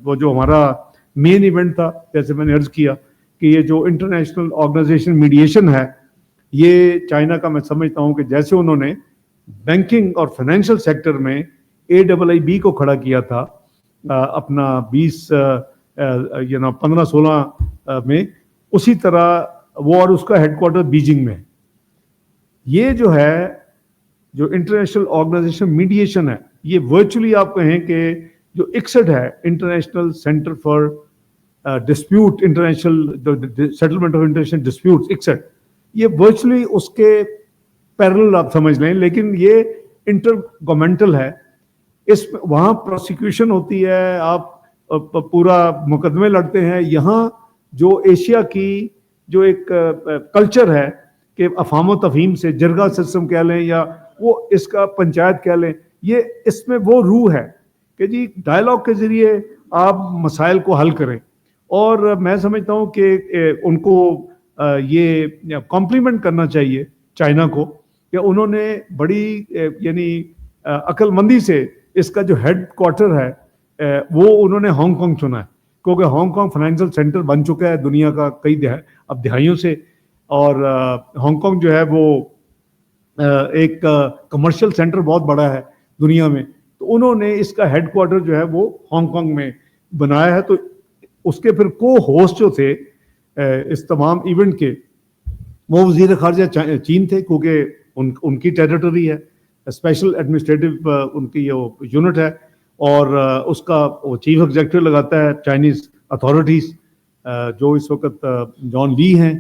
وہ جو ہمارا مین ایونٹ تھا, جیسے میں نے عرض کیا کہ یہ جو انٹرنیشنل آرگنائزیشن میڈیشن ہے, یہ چائنا کا میں سمجھتا ہوں کہ جیسے انہوں نے بینکنگ اور فائنینشیل سیکٹر میں AIIB کو کھڑا کیا تھا اپنا 15-16 میں, اسی طرح وہ, اور اس کا ہیڈ کوارٹر بیجنگ میں. یہ جو ہے جو انٹرنیشنل آرگنائزیشن میڈیشن ہے, یہ ورچولی آپ کہیں کہ جو ICSID ہے, international centre for dispute, international settlement of international disputes, ICSID, یہ ورچولی اس کے پیرل آپ سمجھ لیں, لیکن یہ انٹر گورنمنٹل ہے. اس وہاں پروسیکیوشن ہوتی ہے, آپ پورا مقدمے لڑتے ہیں. یہاں جو ایشیا کی جو ایک کلچر ہے کہ افہام و تفہیم سے, جرگہ سسٹم کہہ لیں یا وہ اس کا پنچایت کہہ لیں, یہ اس میں وہ روح ہے کہ جی ڈائلاگ کے ذریعے آپ مسائل کو حل کریں. اور میں سمجھتا ہوں کہ ان کو یہ کمپلیمنٹ کرنا چاہیے چائنا کو کہ انہوں نے بڑی یعنی عقل مندی سے اس کا جو ہیڈ کوارٹر ہے وہ انہوں نے ہانگ کانگ چنا ہے, کیونکہ ہانگ کانگ فائنینشیل سینٹر بن چکا ہے دنیا کا کئی دہائیوں سے, اور ہانگ کانگ جو ہے وہ ایک کمرشل سینٹر بہت بڑا ہے دنیا میں, تو انہوں نے اس کا ہیڈ کوارٹر جو ہے وہ ہانگ کانگ میں بنایا ہے. تو اس کے پھر کو ہوسٹ جو تھے اس تمام ایونٹ کے, وہ وزیر خارجہ چین تھے, کیونکہ ان کی ٹیریٹری ہے, اسپیشل ایڈمنسٹریٹو ان کی یہ یونٹ ہے, اور اس کا وہ چیف ایگزیکٹو لگاتا ہے چائنیز اتھارٹیز, جو اس وقت جان لی ہیں.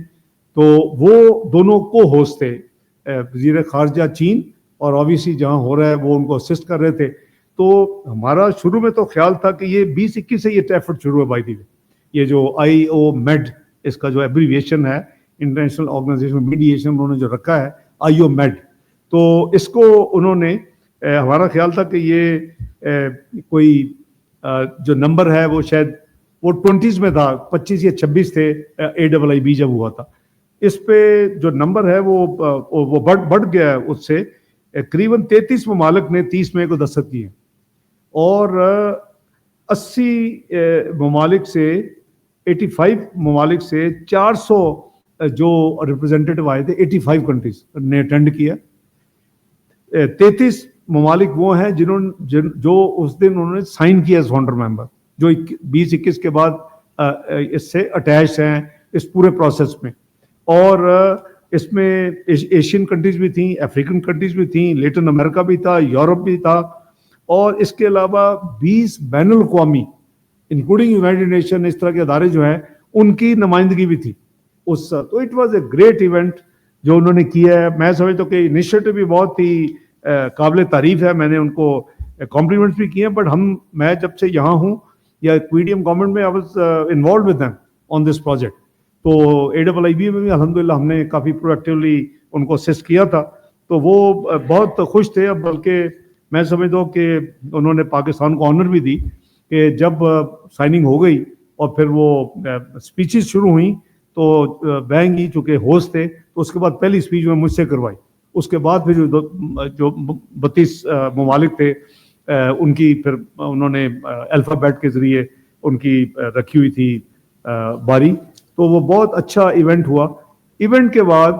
تو وہ دونوں کو ہوسٹ تھے, وزیر خارجہ چین, اور آبویسلی جہاں ہو رہا ہے وہ ان کو اسسٹ کر رہے تھے. تو ہمارا شروع میں تو خیال تھا کہ یہ 2021 سے یہ ایفرٹ شروع ہے. بائی دی وے یہ جو IOMED اس کا جو ایبریویشن ہے, انٹرنیشنل آرگنائزیشن میڈیشن, انہوں نے جو رکھا ہے IOMED, تو اس کو انہوں نے, ہمارا خیال تھا کہ یہ کوئی جو نمبر ہے وہ شاید وہ 20s میں تھا, 25 یا 26 تھے AIIB جب ہوا تھا. اس پہ جو نمبر ہے وہ بڑھ گیا ہے, اس سے قریباً 33 ممالک نے 30 مئی کو دستخط کیے, اور 80 ممالک سے 85 ممالک سے 400 جو ریپرزینٹیٹو آئے تھے 85 کنٹریز نے اٹینڈ کیا. 33 ممالک وہ ہیں جو اس دن انہوں نے سائن کیا ایز فاؤنڈر ممبر, جو 2021 کے بعد اس سے اٹیچ ہیں اس پورے پروسیس میں. اور اس میں ایشین کنٹریز بھی تھیں, افریقن کنٹریز بھی تھیں, لیٹن امریکہ بھی تھا, یورپ بھی تھا, اور اس کے علاوہ 20 بین الاقوامی انکلوڈنگ یونائٹڈ نیشن اس طرح کے ادارے جو ہیں ان کی نمائندگی بھی تھی اس. تو it was a great event جو انہوں نے کیا ہے. میں سمجھتا ہوں کہ انیشیٹو بھی بہت ہی قابل تعریف ہے, میں نے ان کو کمپلیمنٹس بھی کیے ہیں. بٹ میں جب سے یہاں ہوں یا PDM گورنمنٹ میں I was involved with them on this project. تو AIIB میں بھی الحمدللہ ہم نے کافی پرویکٹیولی ان کو اسسٹ کیا تھا. تو وہ بہت خوش تھے. اب بلکہ میں سمجھتا ہوں کہ انہوں نے پاکستان کو آنر بھی دی کہ جب سائننگ ہو گئی اور پھر وہ اسپیچز شروع ہوئیں تو بینگ ہی چونکہ ہوسٹ تھے تو اس کے بعد پہلی اسپیچ میں مجھ سے کروائی. اس کے بعد پھر جو 32 ممالک تھے ان کی پھر انہوں نے الفابیٹ کے ذریعے ان کی رکھی ہوئی تھی باری. تو وہ بہت اچھا ایونٹ ہوا. ایونٹ کے بعد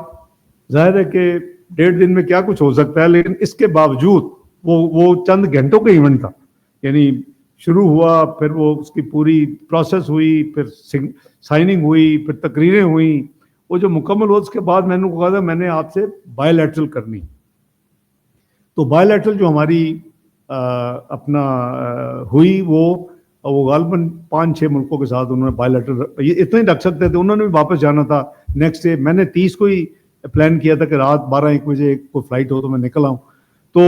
ظاہر ہے کہ 1.5 دن میں کیا کچھ ہو سکتا ہے, لیکن اس کے باوجود وہ چند گھنٹوں کا ایونٹ تھا. یعنی شروع ہوا, پھر وہ اس کی پوری پروسیس ہوئی, پھر سائننگ ہوئی, پھر تقریریں ہوئیں. وہ جو مکمل ہو اس کے بعد میں نے کہا تھا میں نے آپ سے بائی لیٹرل کرنی. تو بائی لیٹرل جو ہماری اپنا ہوئی وہ غالباً 5-6 ملکوں کے ساتھ انہوں نے بائی لیٹرل, یہ اتنا ہی رکھ سکتے تھے. انہوں نے بھی واپس جانا تھا نیکسٹ ڈے. میں نے 30 کو ہی پلان کیا تھا کہ رات 12-1 بجے کوئی فلائٹ ہو تو میں نکل آؤں. تو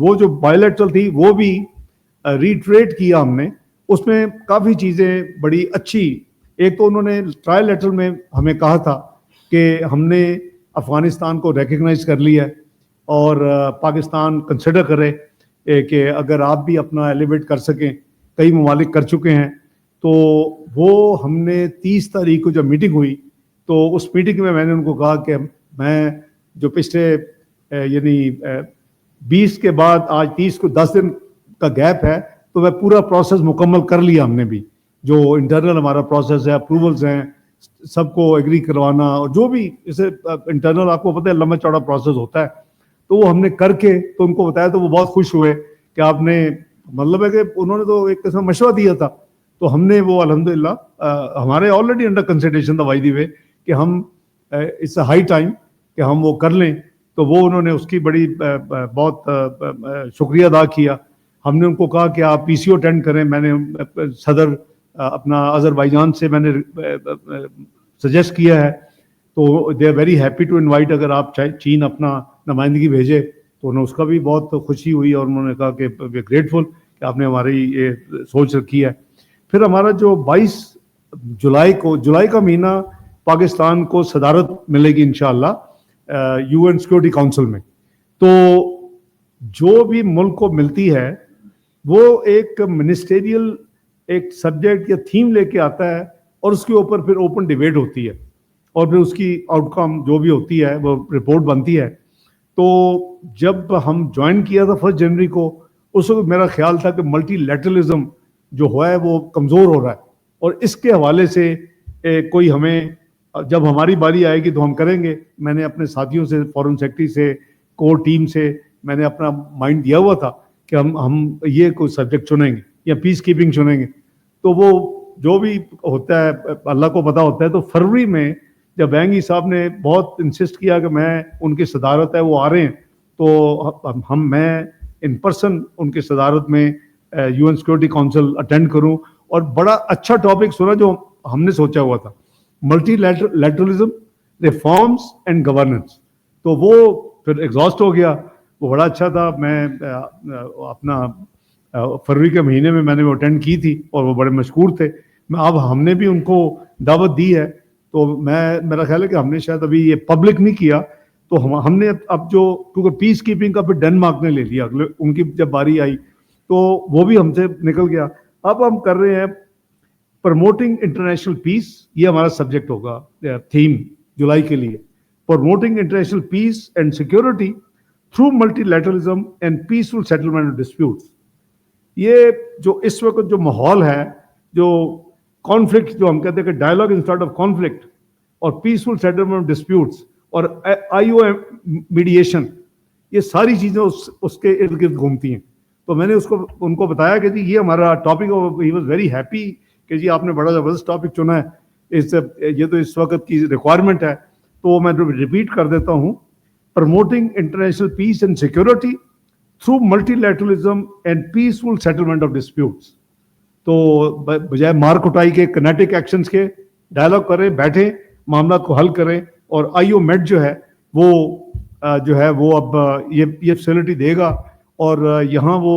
وہ جو بائی لیٹرل تھی وہ بھی ریٹریٹ کیا ہم نے. اس میں کافی چیزیں بڑی اچھی. ایک تو انہوں نے ٹرائی لیٹرل میں ہمیں کہا تھا کہ ہم نے افغانستان کو ریکگنائز کر لیا ہے اور پاکستان کنسیڈر کرے کہ اگر آپ بھی اپنا ایلیویٹ کر سکیں, کئی ممالک کر چکے ہیں. تو وہ ہم نے 30 تاریخ کو جب میٹنگ ہوئی تو اس میٹنگ میں نے ان کو کہا کہ میں جو پچھلے یعنی 20 کے بعد آج 30 کو 10 دن کا گیپ ہے تو وہ پورا پروسیس مکمل کر لیا ہم نے بھی. جو انٹرنل ہمارا پروسیس ہے, اپروولز ہیں, سب کو ایگری کروانا اور جو بھی اسے انٹرنل آپ کو پتہ ہے لمبا چوڑا پروسیس ہوتا ہے. تو وہ ہم نے کر کے تو ان کو بتایا تو وہ بہت خوش ہوئے کہ آپ نے, مطلب ہے کہ انہوں نے تو ایک قسم مشورہ دیا تھا. تو ہم نے وہ الحمدللہ ہمارے آلریڈی انڈر کنسیڈریشن تھا بائی دی وے کہ ہم اٹس اے ہائی ٹائم کہ ہم وہ کر لیں. تو وہ انہوں نے اس کی بڑی بہت شکریہ ادا کیا. ہم نے ان کو کہا کہ آپ PCO اٹینڈ کریں. میں نے صدر اپنا آذربائیجان سے میں نے سجیسٹ کیا ہے. تو they are very happy to invite. اگر آپ چین اپنا نمائندگی بھیجے تو انہیں اس کا بھی بہت خوشی ہوئی اور انہوں نے کہا کہ وی گریٹفل کہ آپ نے ہماری یہ سوچ رکھی ہے. پھر ہمارا جو 22 جولائی کا مہینہ پاکستان کو صدارت ملے گی انشاءاللہ UN سیکورٹی کونسل میں. تو جو بھی ملک کو ملتی ہے وہ ایک منسٹریل ایک سبجیکٹ یا تھیم لے کے آتا ہے اور اس کے اوپر پھر اوپن ڈیبیٹ ہوتی ہے اور پھر اس کی آؤٹ کم جو بھی ہوتی ہے وہ رپورٹ بنتی ہے. تو جب ہم جوائن کیا تھا 1 جنوری کو اس وقت میرا خیال تھا کہ ملٹی لیٹرلزم جو ہوا ہے وہ کمزور ہو رہا ہے اور اس کے حوالے سے کوئی ہمیں جب ہماری باری آئے گی تو ہم کریں گے. میں نے اپنے ساتھیوں سے, فورن سیکرٹری سے, کور ٹیم سے میں نے اپنا مائنڈ دیا ہوا تھا کہ ہم یہ کوئی سبجیکٹ چنیں گے یا پیس کیپنگ چنیں گے. تو وہ جو بھی ہوتا ہے اللہ کو پتہ ہوتا ہے. تو فروری میں جب بینگی صاحب نے بہت انسسٹ کیا کہ میں ان کی صدارت ہے وہ آ رہے ہیں تو میں ان پرسن ان کی صدارت میں UN سیکورٹی کونسل اٹینڈ کروں. اور بڑا اچھا ٹاپک سنا جو ہم نے سوچا ہوا تھا, multi literalism, reforms and governance. تو وہ پھر ایگزاسٹ ہو گیا. وہ بڑا اچھا تھا. میں اپنا فروری کے مہینے میں نے وہ اٹینڈ کی تھی اور وہ بڑے مشکور تھے. اب ہم نے بھی ان کو دعوت دی ہے تو میرا خیال ہے کہ ہم نے شاید ابھی یہ پبلک نہیں کیا. تو ہم نے اب جو کیونکہ پیس کیپنگ کا پھر ڈنمارک نے لے لیا ان کی جب باری آئی تو وہ بھی ہم سے نکل گیا. اب ہم کر رہے ہیں پروموٹنگ انٹرنیشنل پیس. یہ ہمارا سبجیکٹ ہوگا تھیم جولائی کے لیے. Promoting international peace and security through multi literalism and peaceful settlement of disputes. یہ جو اس وقت جو ماحول ہے, جو کانفلکٹ جو ہم کہتے ہیں کہ ڈائلاگ انسٹیڈ آف کانفلکٹ اور پیسفل سیٹلمنٹ آف ڈسپیوٹس اور IOM میڈیشن, یہ ساری چیزیں اس کے ارد گرد گھومتی ہیں. تو میں نے ان کو بتایا کہ جی یہ ہمارا topic, he was very happy کہ جی آپ نے بڑا زبردست ٹاپک چنا ہے, یہ تو اس وقت کی ریکوائرمنٹ ہے. تو میں ریپیٹ کر دیتا ہوں, promoting international peace and security through multi literalism and peaceful settlement of disputes. تو بجائے مار کٹائی کے, کنیٹک ایکشنز کے, ڈائلاگ کریں, بیٹھیں, معاملات کو حل کریں. اور IOMED جو ہے وہ اب یہ فیسلٹی دے گا اور یہاں وہ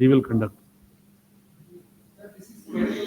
He will conduct.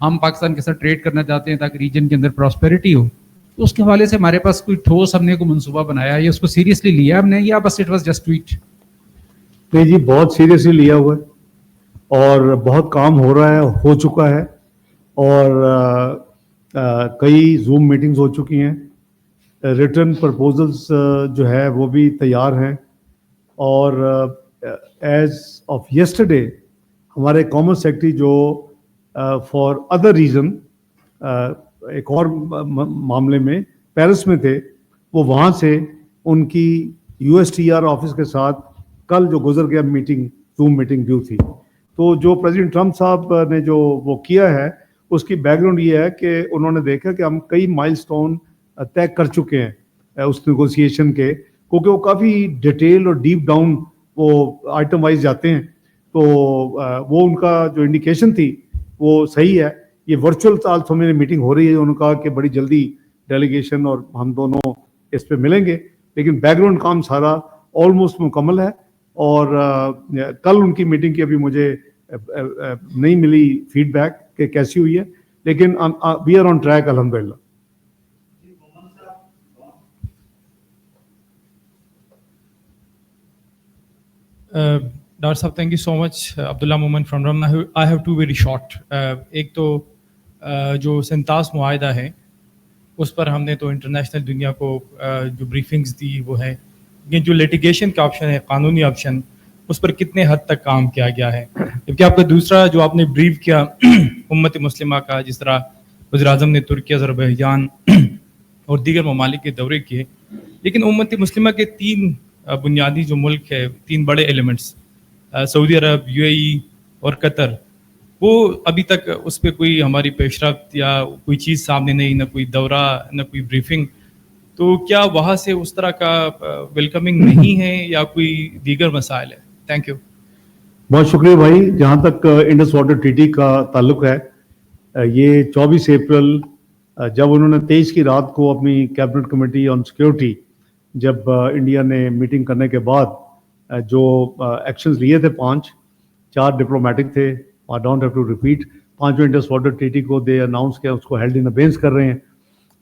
ہم پاکستان کے ساتھ ٹریڈ کرنا چاہتے ہیں تاکہ ریجن کے اندر پراسپیرٹی ہو. تو اس کے حوالے سے ہمارے پاس کوئی ٹھوس ہم نے کوئی منصوبہ بنایا یا اس کو سیریسلی لیا ہم نے, یا بس اٹ واز جسٹ ٹویٹ؟ نہیں جی, بہت سیریسلی لیا ہوا ہے اور بہت کام ہو رہا ہے, ہو چکا ہے, اور کئی زوم میٹنگز ہو چکی ہیں, ریٹرن پرپوزلس جو ہے وہ بھی تیار ہیں, اور ایز آف یسٹرڈے ہمارے کامرس سیکٹری جو فار ادر ریزن ایک اور معاملے میں پیرس میں تھے, وہ وہاں سے ان کی U S T our office کے ساتھ کل جو گزر گیا میٹنگ, زوم میٹنگ ڈیو تھی. تو جو پریزیڈنٹ ٹرمپ صاحب نے جو وہ کیا ہے اس کی بیک گراؤنڈ یہ ہے کہ انہوں نے دیکھا کہ ہم کئی مائل سٹون طے کر چکے ہیں اس نیگوسیشن کے, کیونکہ وہ کافی ڈیٹیل اور ڈیپ ڈاؤن وہ آئٹم وائز جاتے ہیں. تو وہ ان کا جو انڈیکیشن تھی وہ صحیح ہے. یہ ورچوئل آلسو میری میٹنگ ہو رہی ہے, انہوں نے کہا کہ بڑی جلدی ڈیلیگیشن اور ہم دونوں اس پہ ملیں گے, لیکن بیک گراؤنڈ کام سارا آلموسٹ مکمل ہے. اور کل ان کی میٹنگ کی ابھی مجھے نہیں ملی فیڈ بیک کہ کیسی ہوئی ہے, لیکن وی آر آن ٹریک الحمدللہ. ڈاکٹر صاحب thank you so much. Abdullah Momin from Ramna. I have to very short. ایک تو جو سنتاس معاہدہ ہے اس پر ہم نے تو انٹرنیشنل دنیا کو جو بریفنگز دی وہ ہے, یہ جو لیٹیگیشن کا آپشن ہے, قانونی آپشن, اس پر کتنے حد تک کام کیا گیا ہے؟ جبکہ آپ کا دوسرا جو آپ نے بریف کیا امت مسلمہ کا, جس طرح وزیر اعظم نے ترکی, آذربائیجان اور دیگر ممالک کے دورے کیے, لیکن امت مسلمہ کے 3 بنیادی جو ملک ہے, 3 بڑے ایلیمنٹس, سعودی عرب, یو اے ای اور قطر, وہ ابھی تک اس پہ کوئی ہماری پیش رفت یا کوئی چیز سامنے نہیں, نہ کوئی دورہ, نہ کوئی بریفنگ. تو کیا وہاں سے اس طرح کا ویلکمنگ نہیں ہے یا کوئی دیگر مسائل ہے؟ Thank you. بہت شکریہ بھائی. جہاں تک انڈس واٹر ٹریٹی کا تعلق ہے, یہ 24 اپریل جب انہوں نے 23 کی رات کو اپنی کیبنٹ کمیٹی آن سیکیورٹی جب انڈیا نے میٹنگ کرنے کے بعد جو ایکشنز لیے تھے, 4 ڈپلومیٹک تھے, I don't have to repeat, 5 Indus water treaty کو دے اناؤنس کیا, اس کو ہیلڈ ان ابینس کر رہے ہیں,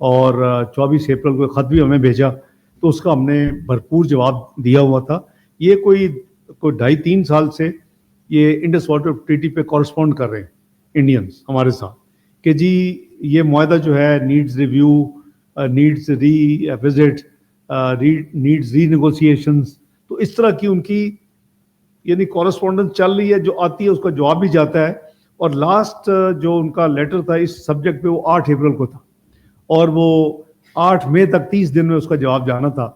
اور 24 اپریل کو خط بھی ہمیں بھیجا, تو اس کا ہم نے بھرپور جواب دیا ہوا تھا. یہ کوئی 2.5-3 سال سے یہ انڈس واٹر ٹریٹی پہ کورسپونڈ کر رہے ہیں انڈینز ہمارے ساتھ کہ جی یہ معاہدہ جو ہے نیڈز ریویو, نیڈز ری وزٹ, نیڈز ری نیگوسیشنز. تو اس طرح کی ان کی یعنی کورسپونڈنس چل رہی ہے, جو آتی ہے اس کا جواب بھی جاتا ہے. اور لاسٹ جو ان کا لیٹر تھا اس سبجیکٹ پہ وہ 8 اپریل کو تھا, اور وہ 8 مئی تک 30 دن میں اس کا جواب جانا تھا.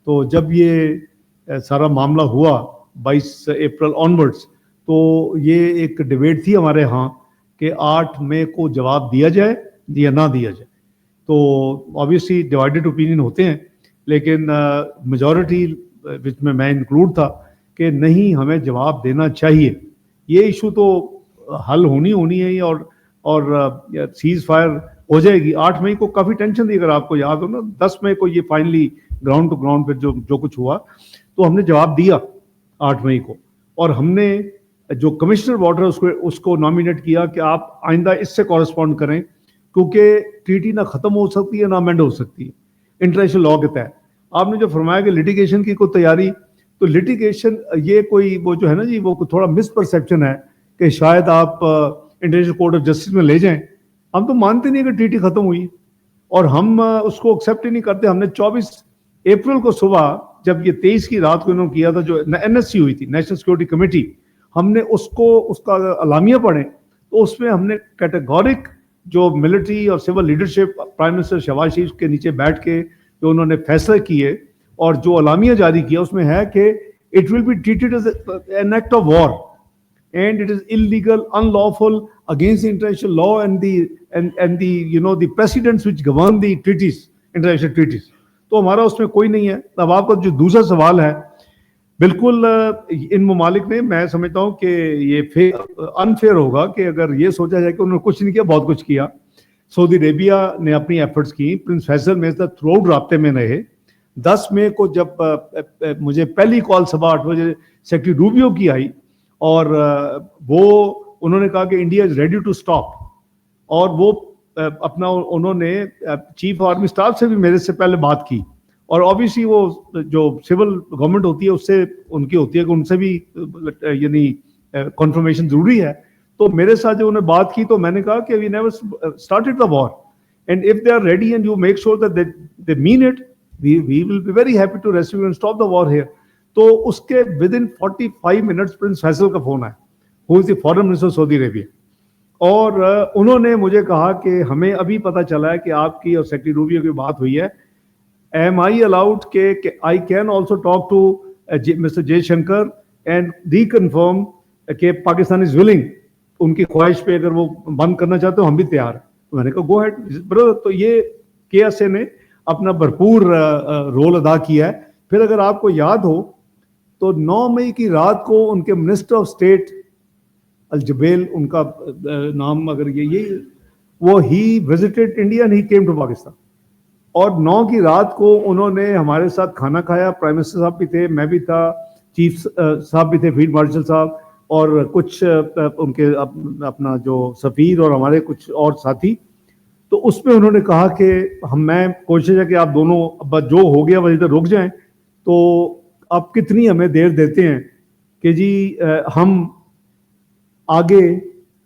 تو جب یہ سارا معاملہ ہوا 22 اپریل آنورڈس, تو یہ ایک ڈیبیٹ تھی ہمارے ہاں کہ 8 مئی کو جواب دیا جائے یا نہ دیا جائے. تو آبویسلی ڈیوائڈیڈ اوپینین ہوتے ہیں, لیکن میجورٹی وچ میں انکلوڈ تھا کہ نہیں, ہمیں جواب دینا چاہیے. یہ ایشو تو حل ہونی ہے, اور سیز فائر ہو جائے گی. 8 مئی کو کافی ٹینشن تھی, اگر آپ کو یاد ہو نا. 10 مئی کو یہ فائنلی گراؤنڈ ٹو گراؤنڈ پہ جو کچھ ہوا, تو ہم نے جواب دیا 8 مئی کو, اور ہم نے جو کمشنر واٹر اس کو نامینیٹ کیا کہ آپ آئندہ اس سے کورسپونڈ کریں, کیونکہ ٹریٹی نہ ختم ہو سکتی ہے نہ امینڈ ہو سکتی ہے انٹرنیشنل لاء کے تحت. آپ نے جو فرمایا کہ لٹیگیشن کی کوئی تیاری, تو لٹیگیشن یہ کوئی وہ جو ہے نا جی, وہ تھوڑا مس پرسیپشن ہے کہ شاید آپ انٹرنیشنل کورٹ آف جسٹس میں لے جائیں. ہم تو مانتے نہیں کہ ٹریٹی ختم ہوئی, اور ہم اس کو ایکسیپٹ ہی نہیں کرتے. ہم نے 24 اپریل کو صبح جب یہ 23 کی رات کو انہوں نے کیا تھا, جو NSC ہوئی تھی, نیشنل سیکورٹی کمیٹی, ہم نے اس کا اعلامیہ پڑھیں, تو اس میں ہم نے کیٹیگورک جو ملٹری اور civil leadership prime minister Shehbaz Sharif کے نیچے بیٹھ کے جو انہوں نے فیصلے کیے اور جو اعلامیہ جاری کیا, اس میں ہے کہ it will be treated as an act of war and it is illegal, unlawful, against the international law and the you know the precedents which govern the treaties, international treaties. تو ہمارا اس میں کوئی نہیں ہے. اب آپ کا جو دوسرا سوال ہے, بالکل ان ممالک نے, میں سمجھتا ہوں کہ یہ انفیئر ہوگا کہ اگر یہ سوچا جائے کہ انہوں نے کچھ نہیں کیا, بہت کچھ کیا. سعودی عربیہ نے اپنی ایفرٹس کی, prince Faisal Mirza through out رابطے میں رہے. 10 مئی کو جب مجھے پہلی کال صبح 8 بجے سیکرٹری روبیو کی آئی, اور وہ انہوں نے کہا کہ India is ready to stop, اور وہ اپنا انہوں نے چیف آرمی اسٹاف سے بھی میرے سے پہلے بات کی, اور obviously وہ جو سول گورنمنٹ ہوتی ہے اس سے ان کی ہوتی ہے کہ ان سے بھی یعنی کنفرمیشن ضروری ہے. تو میرے ساتھ جو انہوں نے بات کی تو میں نے کہا کہ we never started the war, and if they are ready and you make sure that they mean it, we will be very happy to rescue and stop the war here. تو اس کے within 45 minutes prince Faisal کا phone آیا, who is the foreign minister Saudi عربیہ, اور انہوں نے مجھے کہا کہ ہمیں ابھی پتہ چلا ہے کہ آپ کی اور سیکرٹری روبیو کی بات ہوئی ہے, am I allowed کہ I can also talk to Mr. J Shankar and reconfirm کہ پاکستان is willing, ان کی خواہش پہ اگر وہ بند کرنا چاہتے ہو ہم بھی تیار ہیں. میں نے کہا گو ہیڈ برادر. تو یہ کے ایس اے نے اپنا بھرپور رول ادا کیا ہے. پھر اگر آپ کو یاد ہو تو 9 مئی کی رات کو ان کے منسٹر آف اسٹیٹ الجبیل, ان کا نام اگر یہ وہ ہی visited India and he came to Pakistan, اور 9 کی رات کو انہوں نے ہمارے ساتھ کھانا کھایا. پرائم منسٹر صاحب بھی تھے, میں بھی تھا, چیف صاحب بھی تھے, فیلڈ مارشل صاحب, اور کچھ ان کے اپنا جو سفیر اور ہمارے کچھ اور ساتھی. تو اس میں انہوں نے کہا کہ میں کوشش ہے کہ آپ دونوں اب جو ہو گیا وجہ ادھر رک جائیں, تو آپ کتنی ہمیں دیر دیتے ہیں کہ جی ہم آگے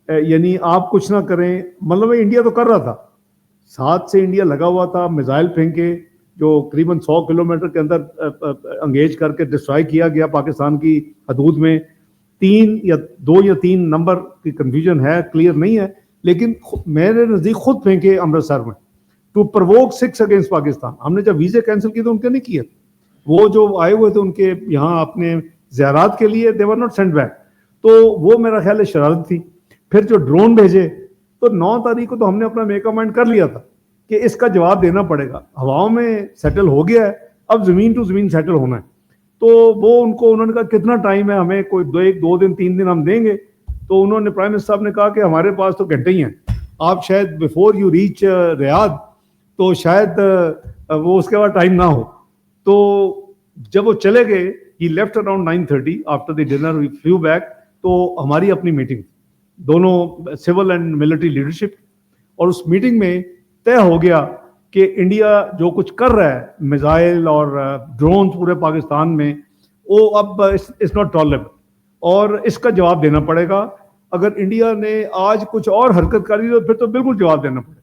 یعنی آپ کچھ نہ کریں. مطلب انڈیا تو کر رہا تھا, ساتھ سے انڈیا لگا ہوا تھا, میزائل پھینکے جو قریباً 100 کلومیٹر کے اندر انگیج کر کے ڈسٹرائے کیا گیا پاکستان کی حدود میں. 2 یا 3 نمبر کی کنفیوژن ہے, کلیئر نہیں ہے, لیکن میرے نزدیک خود پھینکے امرتسر میں ٹو پرووک 6 اگینسٹ پاکستان. ہم نے جب ویزے کینسل کیے تو ان کے نہیں کیے, وہ جو آئے ہوئے تھے ان کے یہاں اپنے زیارات کے لیے, دے ور ناٹ سینڈ بیک. تو وہ میرا خیال ہے شرارت تھی. پھر جو ڈرون بھیجے تو 9 تاریخ کو تو ہم نے اپنا میک اپ مائنڈ کر لیا تھا کہ اس کا جواب دینا پڑے گا. ہواؤں میں سیٹل ہو گیا ہے, اب زمین ٹو زمین سیٹل ہونا ہے. تو وہ انہوں نے کہا کتنا ٹائم ہے ہمیں, کوئی 2 دن 3 دن ہم دیں گے. تو انہوں نے پرائم منسٹر صاحب نے کہا کہ ہمارے پاس تو گھنٹے ہی ہیں, آپ شاید بیفور یو ریچ ریاض تو شاید وہ اس کے بعد ٹائم نہ ہو. تو جب وہ چلے گئے, he left around 9:30 after the dinner we flew back. تو ہماری اپنی میٹنگ دونوں سول اینڈ ملٹری لیڈرشپ, اور اس میٹنگ میں طے ہو گیا کہ انڈیا جو کچھ کر رہا ہے میزائل اور ڈرون پورے پاکستان میں, وہ اب اٹس ناٹ ٹالریبل اور اس کا جواب دینا پڑے گا. اگر انڈیا نے آج کچھ اور حرکت کری تو پھر تو بالکل جواب دینا پڑے گا.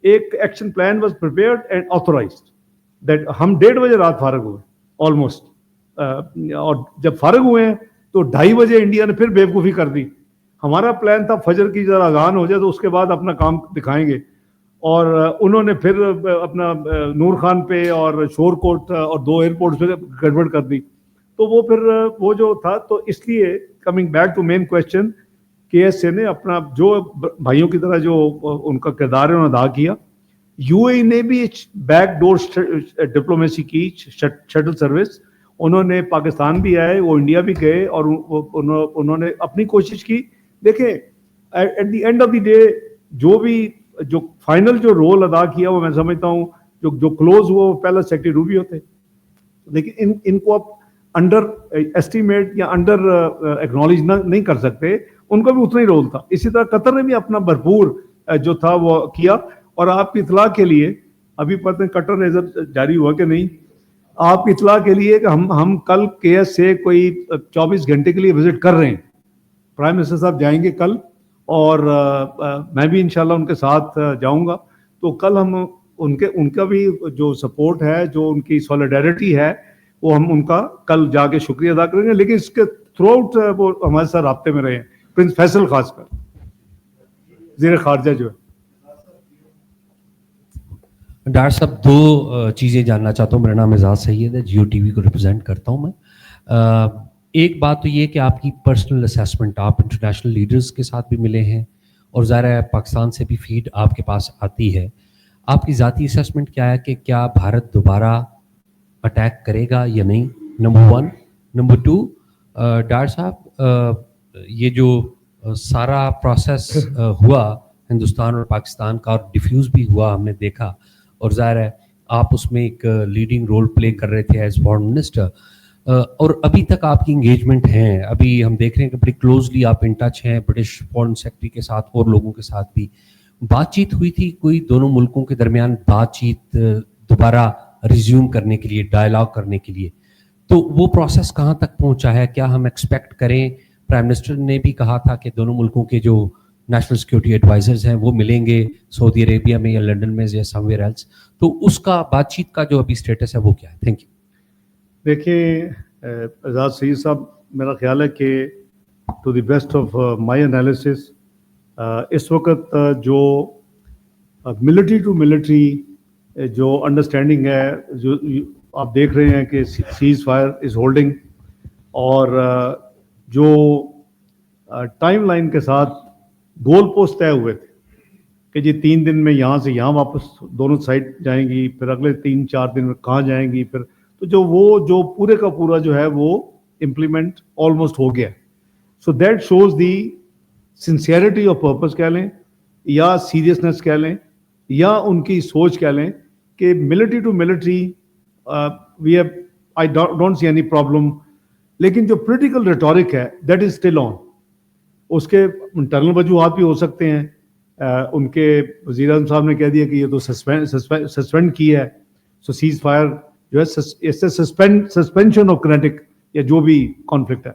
ایک action plan was prepared and authorised that ہم 1:30 بجے رات فارغ ہوئے آلموسٹ, اور جب فارغ ہوئے ہیں تو 2:30 بجے انڈیا نے پھر بیوقوفی کر دی. ہمارا پلان تھا فجر کی ذرا اذان ہو جائے تو اس کے بعد اپنا کام دکھائیں گے, اور انہوں نے پھر اپنا نور خان پہ اور شور کوٹ اور 2 ایئرپورٹ پہ گڑبڑ کر دی. تو وہ پھر وہ جو تھا, تو اس لیے coming back to main question, K S A نے اپنا جو بھائیوں کی طرح جو ان کا کردار ہے انہوں نے ادا کیا. یو اے نے بھی بیک ڈور ڈپلومیسی کی, شٹل سروس, انہوں نے پاکستان بھی آئے, وہ انڈیا بھی گئے, اور انہوں نے اپنی کوشش کی. دیکھیں at the end of the day جو فائنل جو رول ادا کیا وہ میں سمجھتا ہوں جو کلوز ہوا وہ پہلا سیکرٹری روبیو تھے, لیکن ان کو آپ انڈر ایسٹیمیٹ یا انڈر ایکنالج نہیں کر سکتے, ان کا بھی اتنا ہی رول تھا. اسی طرح قطر نے بھی اپنا بھرپور جو تھا وہ کیا. اور آپ کی اطلاع کے لیے, ابھی پتہ نہیں قطر ریزر جاری ہوا کہ نہیں, آپ کی اطلاع کے لیے کہ ہم کل کے ایس سے کوئی 24 گھنٹے کے لیے وزٹ کر رہے ہیں. پرائم منسٹر صاحب جائیں گے کل, اور میں بھی انشاءاللہ ان کے ساتھ جاؤں گا. تو کل ہم ان کا بھی جو سپورٹ ہے, جو ان کی سولیڈیرٹی ہے, وہ ہم ان کا کل جا کے شکریہ ادا کریں گے. لیکن اس کے تھرو آؤٹ وہ ہمارے ساتھ رابطے میں رہے ہیں, پرنس فیصل خاص کر وزیر خارجہ جو ہے. ڈاکٹر صاحب 2 چیزیں جاننا چاہتا ہوں. میرا نام اعزاز سید ہے, جیو ٹی وی کو ریپرزینٹ کرتا ہوں میں. ایک بات تو یہ کہ آپ کی پرسنل اسیسمنٹ, آپ انٹرنیشنل لیڈرز کے ساتھ بھی ملے ہیں, اور ظاہر ہے پاکستان سے بھی فیڈ آپ کے پاس آتی ہے. آپ کی ذاتی اسیسمنٹ کیا ہے کہ کیا بھارت دوبارہ اٹیک کرے گا یا نہیں, نمبر 1. نمبر 2, ڈاکٹر صاحب یہ جو سارا پروسیس ہوا ہندوستان اور پاکستان کا, اور ڈیفیوز بھی ہوا, ہم نے دیکھا, اور ظاہر ہے آپ اس میں ایک لیڈنگ رول پلے کر رہے تھے ایز فارن منسٹر, اور ابھی تک آپ کی انگیجمنٹ ہیں. ابھی ہم دیکھ رہے ہیں کہ بڑی کلوزلی آپ ان ٹچ ہیں برٹش فارن سیکرٹری کے ساتھ اور لوگوں کے ساتھ بھی. بات چیت ہوئی تھی کوئی دونوں ملکوں کے درمیان بات چیت دوبارہ ریزیوم کرنے کے لیے, ڈائلاگ کرنے کے لیے, تو وہ پروسیس کہاں تک پہنچا ہے؟ کیا ہم ایکسپیکٹ کریں؟ پرائم منسٹر نے بھی کہا تھا کہ دونوں ملکوں کے جو نیشنل سیکورٹی ایڈوائزرز ہیں وہ ملیں گے سعودی عربیہ میں یا لنڈن میں یا سم ویئر ایلس, تو اس کا بات چیت کا جو ابھی اسٹیٹس ہے وہ کیا ہے؟ Thank you. دیکھیں اعزاز سعید صاحب, میرا خیال ہے کہ to the best of my analysis اس وقت جو ملٹری ٹو ملٹری جو انڈرسٹینڈنگ ہے, جو آپ دیکھ رہے ہیں کہ سیز فائر از ہولڈنگ, اور جو ٹائم لائن کے ساتھ گول پوسٹ طے ہوئے تھے کہ جی 3 دن میں یہاں سے یہاں واپس دونوں سائڈ جائیں گی, پھر اگلے 3-4 دن میں کہاں جائیں گی, پھر تو جو پورے کا پورا جو ہے وہ امپلیمنٹ آلموسٹ ہو گیا. So that shows the sincerity of purpose کہہ لیں یا سیریسنس کہہ لیں یا ان کی سوچ کہہ لیں کہ military to military we have, I don't see any problem. لیکن جو پولیٹیکل ریٹورک ہے دیٹ از اسٹل آن. اس کے انٹرنل وجوہات بھی ہو سکتے ہیں. ان کے وزیر اعظم صاحب نے کہہ دیا کہ یہ تو سسپینڈ کی ہے, سو سیز فائر جو ہے سسپینشن آف کینیٹک یا جو بھی کانفلکٹ ہے.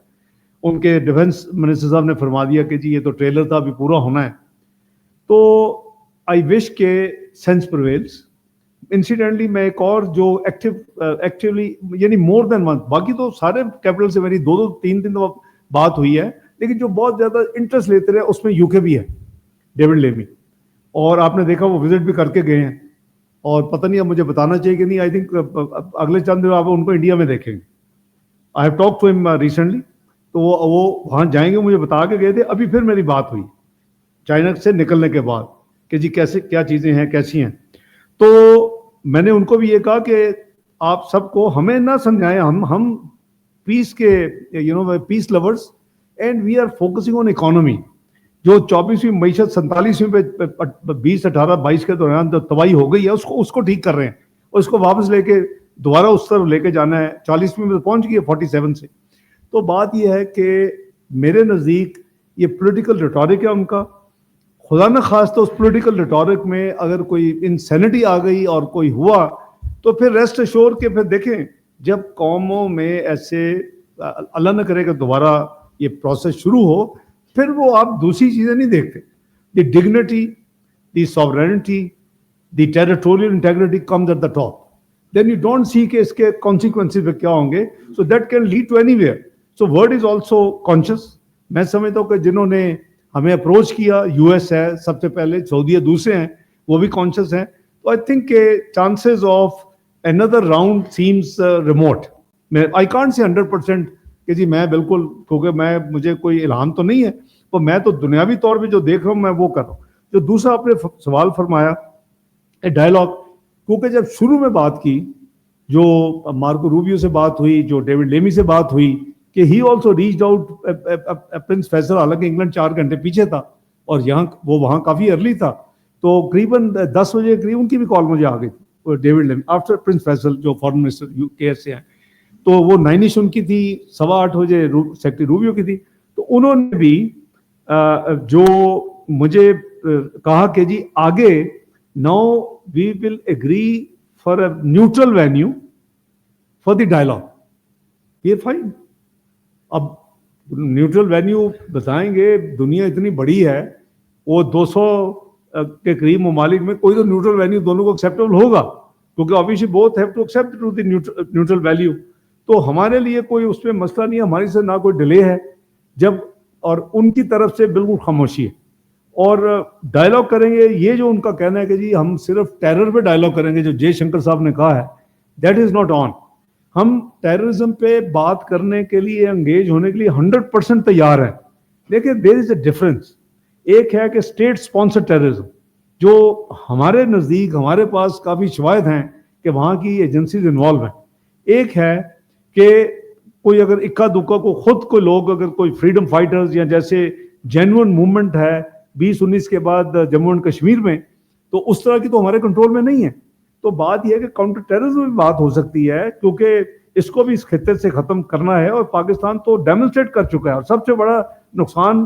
ان کے ڈیفنس منسٹر صاحب نے فرما دیا کہ جی یہ تو ٹریلر تھا, ابھی پورا ہونا ہے. تو آئی وش کہ سینس پرویلز. انسیڈنٹلی میں ایک اور جو ایکٹیولی یعنی مور دین ون, باقی تو سارے کیپٹل سے میری 2-3 دن بات ہوئی ہے, لیکن جو بہت زیادہ انٹرسٹ لیتے رہے اس میں یو کے بھی ہے, ڈیوڈ لیمی, اور آپ نے دیکھا وہ وزٹ بھی کر کے گئے ہیں, اور پتہ نہیں اب مجھے بتانا چاہیے کہ نہیں. آئی تھنک اگلے چند دن آپ ان کو انڈیا میں دیکھیں گے. آئی ہیو ٹاک ٹو ہم ریسنٹلی, تو وہ وہاں جائیں گے, مجھے بتا کے گئے تھے. ابھی پھر میری بات ہوئی چائنا سے نکلنے کے بعد کہ جی کیسے کیا چیزیں ہیں, کیسی ہیں. تو میں نے ان کو بھی یہ کہا کہ آپ سب کو ہمیں نہ سمجھائیں, ہم پیس کے peace lovers, and we are focusing on economy. جو 24ویں معیشت 47ویں پہ 2018-22 کے دوران جو تباہی ہو گئی ہے اس کو ٹھیک کر رہے ہیں, اور اس کو واپس لے کے دوبارہ اس طرف لے کے جانا ہے. 40ویں میں پہنچ گئی ہے 47 سے. تو بات یہ ہے کہ میرے نزدیک یہ پولیٹیکل ریٹورک ہے ان کا. خدا نہ خواستہ اس پولیٹیکل ریٹورک میں اگر کوئی انسینٹی آ گئی اور کوئی ہوا تو پھر ریسٹ ایشور کے پھر دیکھیں جب قوموں میں ایسے اللہ نہ کرے کہ دوبارہ یہ پروسیس شروع ہو, پھر وہ آپ دوسری چیزیں نہیں دیکھتے. The dignity, the sovereignty, the territorial integrity comes at the top. Then you don't see کہ اس کے کانسیکوینسز پہ کیا ہوں گے. So that can lead to anywhere. So world is also conscious. میں سمجھتا ہوں کہ جنہوں نے ہمیں اپروچ کیا, یو ایس ہے سب سے پہلے, سعودیہ دوسرے ہیں, وہ بھی کانشیس ہیں. تو آئی تھنک کہ chances of another round seems remote. I can't say 100% کہ جی میں بالکل, کیونکہ مجھے کوئی الہام تو نہیں ہے, تو میں تو دنیاوی طور پہ جو دیکھ رہا ہوں میں وہ کر رہا ہوں. جو دوسرا آپ نے سوال فرمایا ڈائلاگ, کیونکہ جب شروع میں بات کی, جو مارکو روبیو سے بات ہوئی, جو ڈیوڈ لیمی سے بات ہوئی کہ he also reached out prince Faisal, حالانکہ انگلینڈ 4 گھنٹے پیچھے تھا اور وہ وہاں کافی ارلی تھا, تو قریباً 10 بجے قریب ان کی بھی کال مجھے آ گئی تھی. ڈیوڈ لیمی آفٹر پرنس فیصل جو فارن منسٹر یو کے سے ہیں, تو وہ 9ish ان کی تھی, 8:15 بجے سیکرٹری روبیو کی تھی. تو انہوں نے بھی جو مجھے کہا کہ جی آگے now we will agree for a neutral venue for the dialogue. یہ فائن. اب نیوٹرل وینیو بتائیں گے, دنیا اتنی بڑی ہے, وہ 200 کے قریب ممالک میں کوئی تو نیوٹرل وینیو دونوں کو ایکسیپٹیبل ہوگا, کیونکہ obviously both have to accept to the neutral value. تو ہمارے لیے کوئی اس میں مسئلہ نہیں ہے, ہماری سے نہ کوئی ڈیلے ہے جب, اور ان کی طرف سے بالکل خاموشی ہے. اور ڈائلاگ کریں گے, یہ جو ان کا کہنا ہے کہ جی ہم صرف ٹیرر پہ ڈائلاگ کریں گے, جو جے شنکر صاحب نے کہا ہے, دیٹ از ناٹ آن. ہم ٹیررزم پہ بات کرنے کے لیے, انگیج ہونے کے لیے 100% تیار ہیں, لیکن دیر از اے ڈفرنس. ایک ہے کہ اسٹیٹ اسپانسر ٹیررزم, جو ہمارے نزدیک ہمارے پاس کافی شواہد ہیں کہ وہاں کی ایجنسیز انوالو ہیں. ایک ہے کہ کوئی اگر اکا دکا کو خود کو لوگ, اگر کوئی فریڈم فائٹرز یا جیسے جینوئن موومنٹ ہے 2019 کے بعد جموں اینڈ کشمیر میں, تو اس طرح کی تو ہمارے کنٹرول میں نہیں ہے. تو بات یہ ہے کہ کاؤنٹر ٹیررزم بھی بات ہو سکتی ہے, کیونکہ اس کو بھی اس خطے سے ختم کرنا ہے, اور پاکستان تو ڈیمونسٹریٹ کر چکا ہے. اور سب سے بڑا نقصان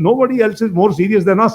nobody else is more serious than us,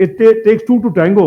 it takes two to tango,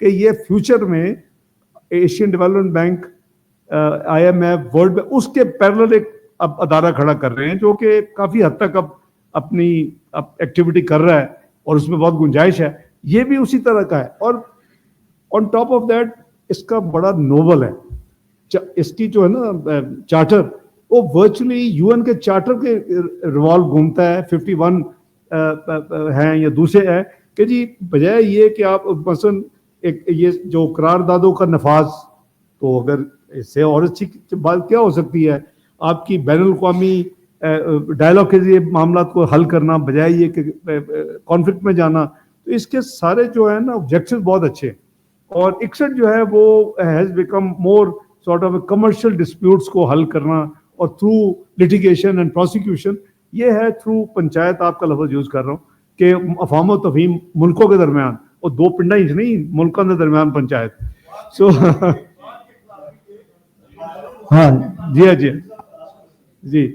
کہ یہ فیوچر میں Asian development bank, IMF, world bank اس کے پیرلل ایک اب ادارہ کھڑا کر رہے ہیں جو کہ کافی حد تک اب اپنی ایکٹیویٹی کر رہا ہے اور اس میں بہت گنجائش ہے. یہ بھی اسی طرح کا ہے. اور آن ٹاپ آف دیٹ اس کا بڑا نوبل ہے, اس کی جو ہے نا چارٹر, وہ ورچولی UN کے چارٹر کے ریوالو گھومتا ہے. 51 ہیں یا دوسرے ہیں کہ جی بجائے یہ کہ آپ مثلاً ایک یہ جو قراردادوں کا نفاذ, تو اگر اس سے اور اچھی بات کیا ہو سکتی ہے, آپ کی بین الاقوامی ڈائلاگ کے ذریعے معاملات کو حل کرنا بجائے یہ کہ کانفلکٹ میں جانا. تو اس کے سارے جو ہے نا آبجیکٹیو بہت اچھے ہیں. اور 61 جو ہے وہ has become more sort of commercial disputes کو حل کرنا, اور تھرو لٹیگیشن اینڈ پروسیکیوشن. یہ ہے تھرو پنچایت, آپ کا لفظ یوز کر رہا ہوں کہ افہام و تفہیم ملکوں کے درمیان, اور دو پنڈا ہی نہیں ملکوں کے درمیان پنچایت. سو ہاں جی جی جی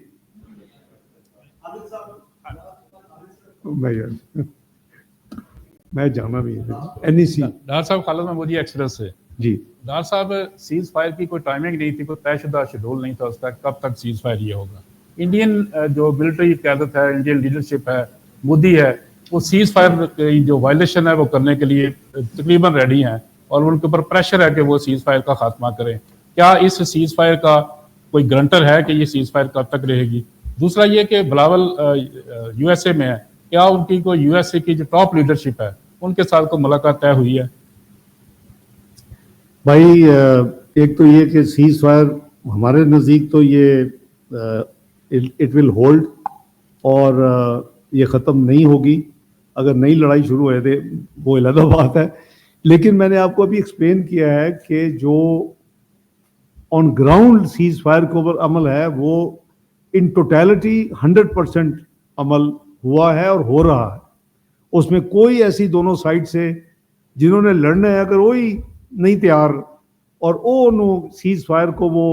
میں جانا بھی ہے NEC. ڈاکٹر صاحب خالد محمودی ایکسپریس سے. جی ڈاکٹر صاحب سیز فائر کی کوئی ٹائمنگ نہیں تھی, کوئی طے شدہ شیڈول نہیں تھا اس کا کب تک سیز فائر یہ ہوگا. انڈین جو ملٹری قیادت ہے, انڈین لیڈرشپ ہے, مودی ہے, وہ سیز فائر کی جو وائلیشن ہے وہ کرنے کے لیے تقریباً ریڈی ہیں, اور ان کے اوپر پریشر ہے کہ وہ سیز فائر کا خاتمہ کریں. کیا اس سیز فائر کا کوئی گرنٹر ہے کہ یہ سیز فائر کب تک رہے گی؟ دوسرا یہ کہ بلاول USA میں ہے, کیا ان کی کوئی USA کی جو ٹاپ لیڈرشپ ہے ان کے ساتھ کوئی ملاقات طے ہوئی ہے؟ بھائی ایک تو یہ کہ سیز فائر ہمارے نزدیک تو یہ اٹ ول ہولڈ, اور یہ ختم نہیں ہوگی. اگر نئی لڑائی شروع ہوئے تھے وہ علیحدہ بات ہے, لیکن میں نے آپ کو ابھی ایکسپلین کیا ہے کہ جو آن گراؤنڈ سیز فائر کے اوپر عمل ہے وہ ان ٹوٹیلٹی 100% عمل ہوا ہے اور ہو رہا ہے. اس میں کوئی ایسی دونوں سائڈ سے جنہوں نے لڑنا ہے اگر وہی نہیں تیار اور وہ سیز فائر کو وہ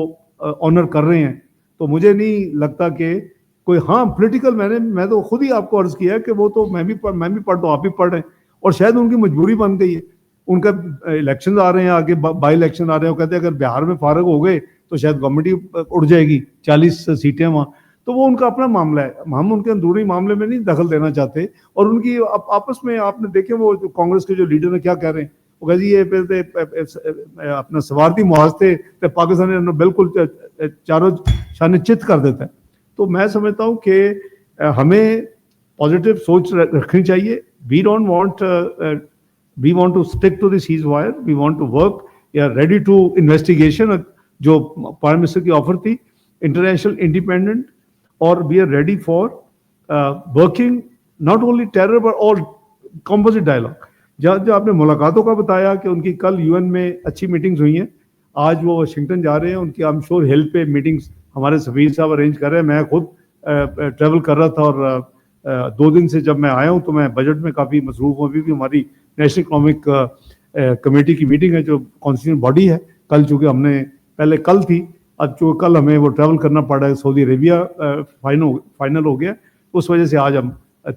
آنر کر رہے ہیں, تو مجھے نہیں لگتا کہ کوئی, ہاں پولیٹیکل میں تو خود ہی آپ کو عرض کیا کہ وہ تو میں بھی پڑھ دو, آپ بھی پڑھ رہے ہیں, اور شاید ان کی مجبوری بن گئی ہے. ان کا الیکشن آ رہے ہیں, آگے بائی الیکشن آ رہے ہیں, وہ کہتے ہیں اگر بہار میں فارغ ہو گئے تو شاید گورنمنٹ ہی اڑ جائے گی, 40 سیٹیں وہاں. تو وہ ان کا اپنا معاملہ ہے, ہم ان کے اندرونی معاملے میں نہیں دخل دینا چاہتے. اور ان کی آپس میں آپ نے دیکھے وہ کانگریس کے جو لیڈر ہیں کیا کہہ رہے ہیں, وہ کہتے ہیں یہ اپنا سوارتی معاہدے تے پاکستان بالکل چاروں شانے چت کر دیتا ہے. تو میں سمجھتا ہوں کہ ہمیں پازیٹیو سوچ رکھنی چاہیے. We want to stick to the ceasefire, we want to work, یا ریڈی ٹو انویسٹیگیشن جو پرائم منسٹر کی آفر تھی, انٹرنیشنل انڈیپینڈنٹ, اور we are ready for working not only terror but all composite dialogue. جو آپ نے ملاقاتوں کا بتایا کہ ان کی کل UN میں اچھی میٹنگز ہوئی ہیں, آج وہ واشنگٹن جا رہے ہیں, ان کی آئی ایم شیور ہیلپ پہ میٹنگز ہمارے سفیر صاحب ارینج کر رہے ہیں. میں خود ٹریول کر رہا تھا, اور 2 دن سے جب میں آیا ہوں تو میں بجٹ میں کافی مصروف ہوں. ابھی بھی ہماری نیشنل اکنامک کمیٹی کی میٹنگ ہے جو کانسٹیٹیوشن باڈی ہے. کل چونکہ ہم نے پہلے کل تھی, اب چونکہ کل ہمیں وہ ٹریول کرنا پڑا ہے, سعودی عربیہ فائنل ہو گیا, اس وجہ سے آج ہم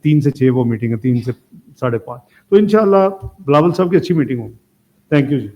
3 سے 6 وہ میٹنگ ہے, 3 سے 5:30. تو انشاءاللہ بلاول صاحب کی اچھی میٹنگ ہوگی. Thank you G.